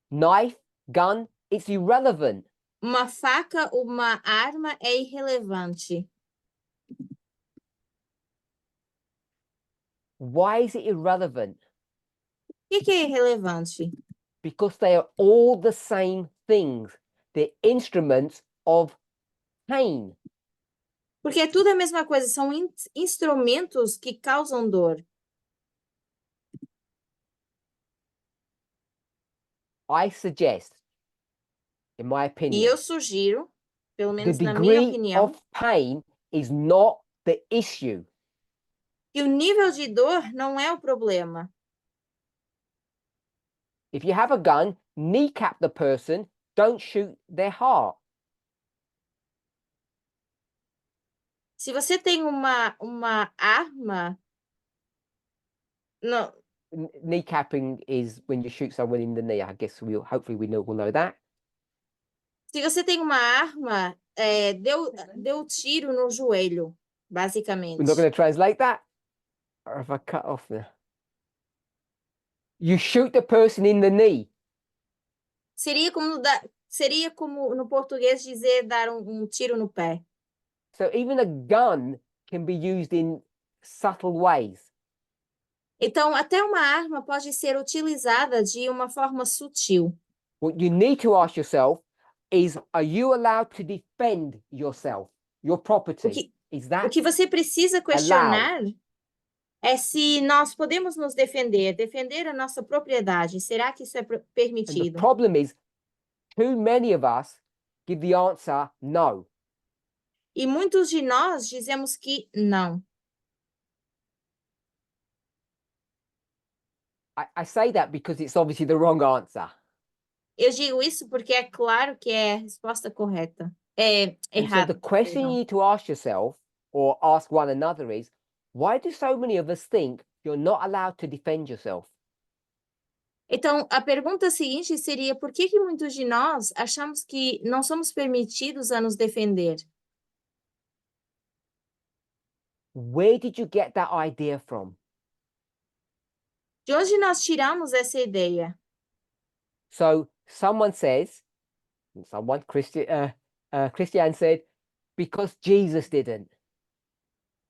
knife, gun, it's irrelevant. uma faca, uma arma é irrelevante. Why is it irrelevant? O que é irrelevante? Because they are all the same things. They're instruments of pain. Porque é tudo a mesma coisa, são instrumentos que causam dor. I suggest, in my E opinion, eu sugiro, pelo the menos na minha degree opinião, of pain is not the issue. que o nível de dor não é o problema. If you have a gun, kneecap the person, don't shoot their heart. Se você tem uma arma, não, Kneecapping is when you shoot someone in the knee. I guess hopefully we'll know that. se você tem uma arma, deu tiro no joelho, basicamente. We're not going to translate that. Or if I cut off there. You shoot the person in the knee. Seria como no português dizer dar um tiro no pé. So even a gun can be used in subtle ways. Então, até uma arma pode ser utilizada de uma forma sutil. What you need to ask yourself is, are you allowed to defend yourself, your property? Is O that que você precisa questionar é se nós podemos nos defender a nossa propriedade. Será que isso é and the permitido? problem is, too many of us give the answer no. E muitos de nós dizemos que não. I say that because it's obviously the wrong answer. Eu digo isso porque é claro que é a resposta correta. É And so the errada. question you need to ask yourself or ask one another is, why do so many of us think you're not allowed to defend yourself? Então, a pergunta seguinte seria: por que muitos de nós achamos que não somos permitidos a nos defender? Where did you get that idea from? De onde nós tiramos essa ideia? So someone says, Christian said, because Jesus didn't.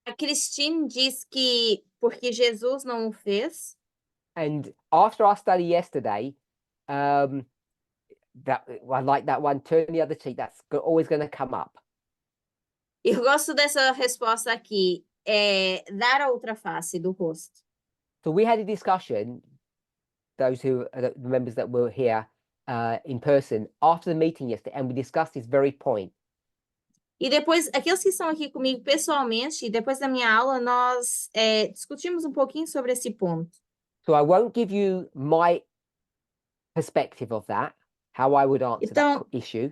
A Christine diz que porque Jesus não o fez. And after our study yesterday, that I like that one. Turn the other cheek. That's always going to come up. Eu gosto dessa resposta aqui. É dar a outra face do rosto. So we had a discussion. Those who the members that were here in person after the meeting yesterday, and we discussed this very point. E depois, aqueles que estão aqui comigo pessoalmente, depois da minha aula, nós discutimos um pouquinho sobre esse ponto. So I won't give you my perspective of that, how I would answer that issue.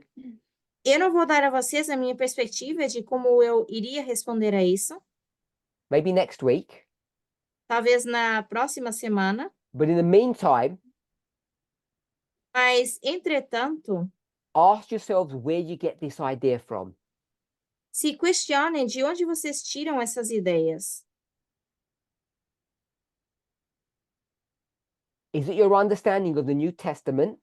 Eu não vou dar a vocês a minha perspectiva de como eu iria responder a isso. Maybe next week. Talvez na próxima semana. But in the meantime, mas, entretanto, ask yourselves where you get this idea from. Se questionem de onde vocês tiram essas ideias. Is it your understanding of the New Testament?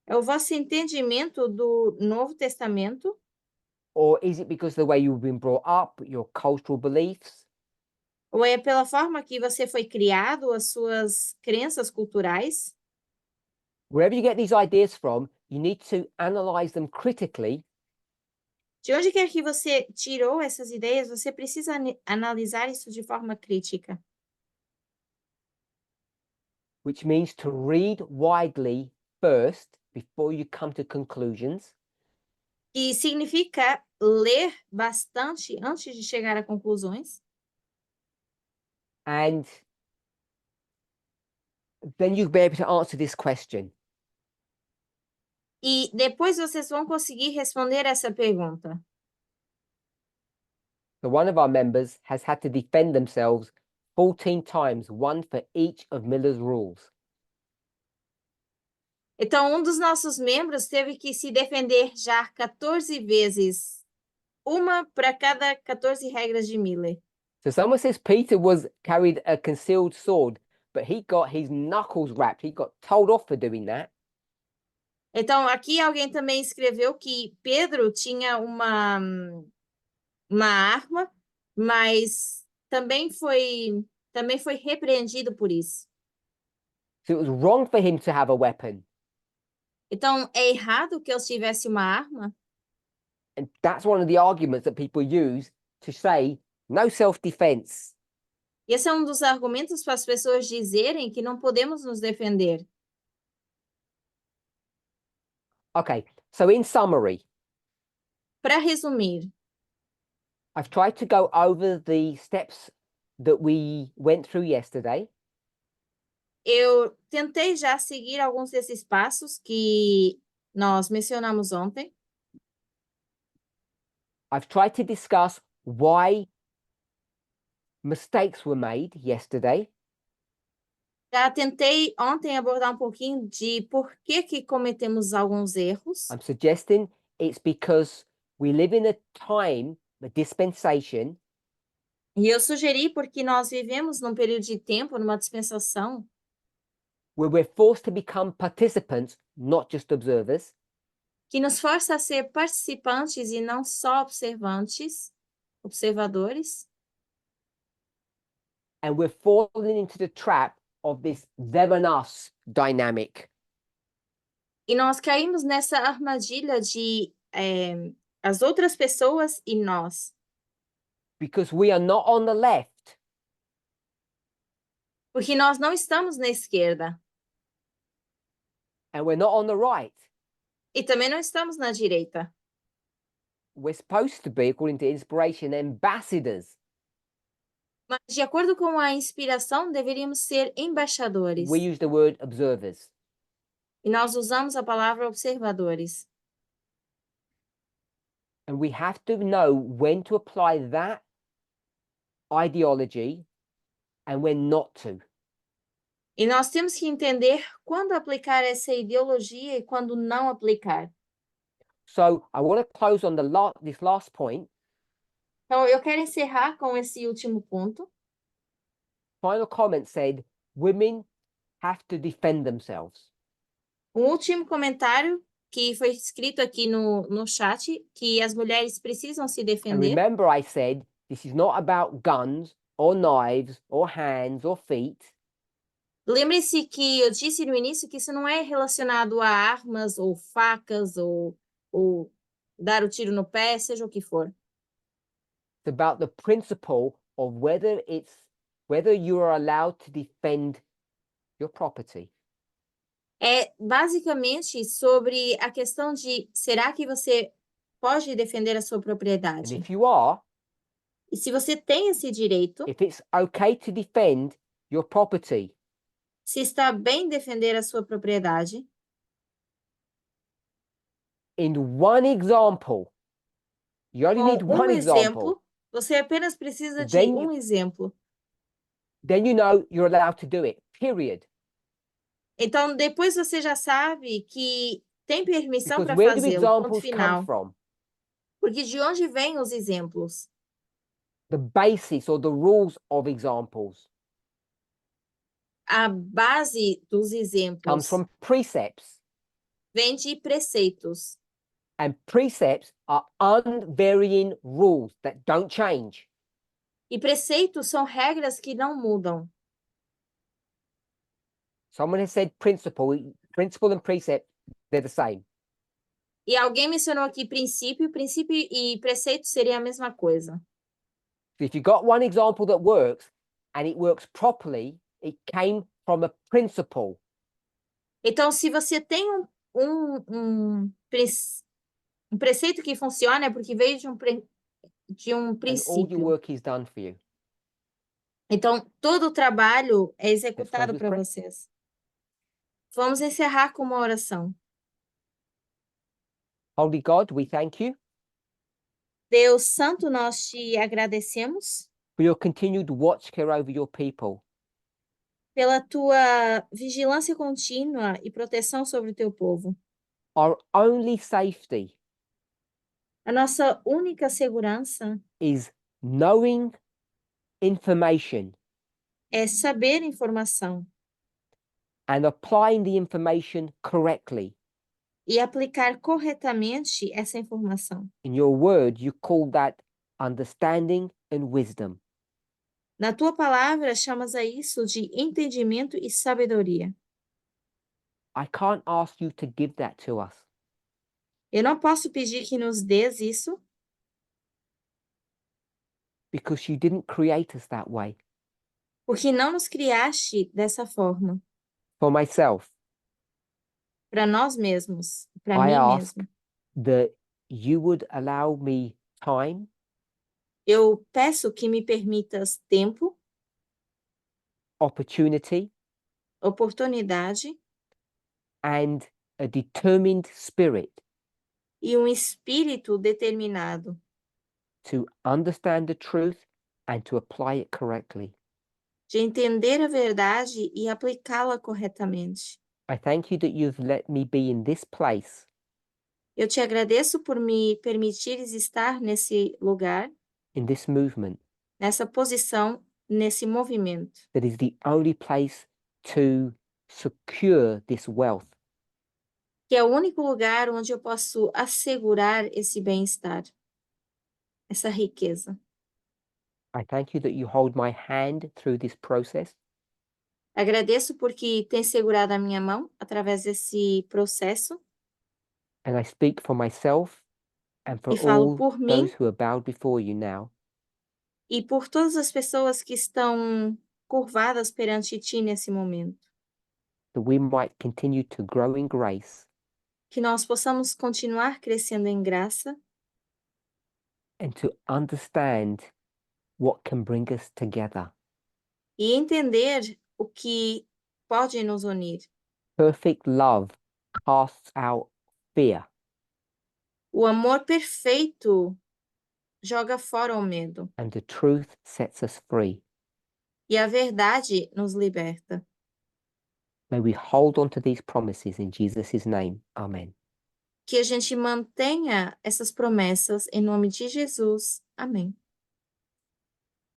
É o vosso entendimento do Novo Testamento? Or is it because of the way you've been brought up, your cultural beliefs? Ou é pela forma que você foi criado, as suas crenças culturais? Wherever you get these ideas from, you need to analyze them critically De onde quer que você tirou essas ideias, você precisa analisar isso de forma crítica. which means to read widely first before you come to conclusions. Que significa ler bastante antes de chegar a conclusões. And then you'll be able to answer this question. E depois vocês vão conseguir responder essa pergunta. So one of our members has had to defend themselves 14 times, one for each of Miller's rules. Então, um dos nossos membros teve que se defender já 14 vezes, uma para cada 14 regras de Miller. So someone says Peter carried a concealed sword, but he got his knuckles wrapped. He got told off for doing that. Então, aqui alguém também escreveu que Pedro tinha uma arma, mas também foi repreendido por isso. So it was wrong for him to have a weapon. Então, é errado que ele tivesse uma arma? And that's one of the arguments that people use to say no self-defense. Esse é um dos argumentos para as pessoas dizerem que não podemos nos defender. Okay, so in summary, Para resumir, I've tried to go over the steps that we went through yesterday. eu tentei já seguir alguns desses passos que nós mencionamos ontem. I've tried to discuss why mistakes were made yesterday. Já tentei ontem abordar um pouquinho de por que cometemos alguns erros. I'm suggesting it's because we live in a time, a dispensation, E eu sugeri porque nós vivemos num período de tempo, numa dispensação, where we're forced to become participants, not just observers. que nos força a ser participantes e não só observadores. And we're falling into the trap of this them and us dynamic. E nós caímos nessa armadilha de as outras pessoas e nós. Because we are not on the left. Porque nós não estamos na esquerda. And we're not on the right. E também não estamos na direita. We're supposed to be, according to inspiration, ambassadors. Mas, de acordo com a inspiração, deveríamos ser embaixadores. We use the word observers. E nós usamos a palavra observadores. And we have to know when to apply that ideology and when not to. E nós temos que entender quando aplicar essa ideologia e quando não aplicar. So I want to close on this last point. Então, eu quero encerrar com esse último ponto. Final comment said, women have to defend themselves. Um último comentário que foi escrito aqui no chat, que as mulheres precisam se And defender. remember I said, this is not about guns or knives or hands or feet. Lembre-se que eu disse no início que isso não é relacionado a armas ou facas ou dar o tiro no pé, seja o que for. It's about the principle of whether you are allowed to defend your property. É basicamente sobre a questão de será que você pode defender a sua And propriedade? if you are, E se você tem esse direito, if it's okay to defend your property, se está bem defender a sua propriedade, in one example, you only need com one example, exemplo, você apenas precisa de Then um exemplo. then you know you're allowed to do it, period. Então, depois você já sabe que tem permissão Because para where do fazê-lo, ponto examples come final. from? Porque de onde vêm os exemplos? The basis or the rules of examples A base dos comes exemplos from precepts. vem de preceitos. And precepts are unvarying rules that don't change. E preceitos são regras que não mudam. Someone has said principle and precept, they're the same. E alguém mencionou aqui princípio e preceito seria a mesma coisa. So if you've got one example that works and it works properly, it came from a principle. Então, se você tem um preceito que funciona, é porque veio de um And all your princípio. work is done for you. Então, todo o trabalho é executado with para prayer. vocês. Vamos encerrar com uma oração. Holy God, we thank you Deus Santo, nós te agradecemos for your continued watch care over your people. pela tua vigilância contínua e proteção sobre o teu povo. Our only safety A nossa única segurança is knowing information é saber informação and applying the information correctly. e aplicar corretamente essa informação. In your word, you call that understanding and wisdom. Na tua palavra, chamas a isso de entendimento e sabedoria. I can't ask you to give that to us Eu não posso pedir que nos dês isso, because you didn't create us that way. porque não nos criaste dessa forma, For myself, para nós mesmos, para I mim ask mesmo. that you would allow me time, Eu peço que me permitas tempo, opportunity, oportunidade and a determined spirit e espírito determinado to understand the truth and to apply it correctly. de entender a verdade e aplicá-la corretamente. I thank you that you've let me be in this place Eu te agradeço por me permitires estar nesse lugar, in this movement nessa posição, nesse movimento, that is the only place to secure this wealth. que é o único lugar onde eu posso assegurar esse bem-estar, essa riqueza. I thank you that you hold my hand through this process. Agradeço porque tem segurado a minha mão através desse processo And I speak for myself and for e falo all por mim those who are bowed before you now, e por todas as pessoas que estão curvadas perante ti nesse momento. that we might continue to grow in grace Que nós possamos continuar crescendo em graça and to understand what can bring us together. e entender o que pode nos unir. Perfect love casts out fear, O amor perfeito joga fora o medo and the truth sets us free. e a verdade nos liberta. May we hold on to these promises in Jesus' name. Amen. Que a gente mantenha essas promessas em nome de Jesus. Amém.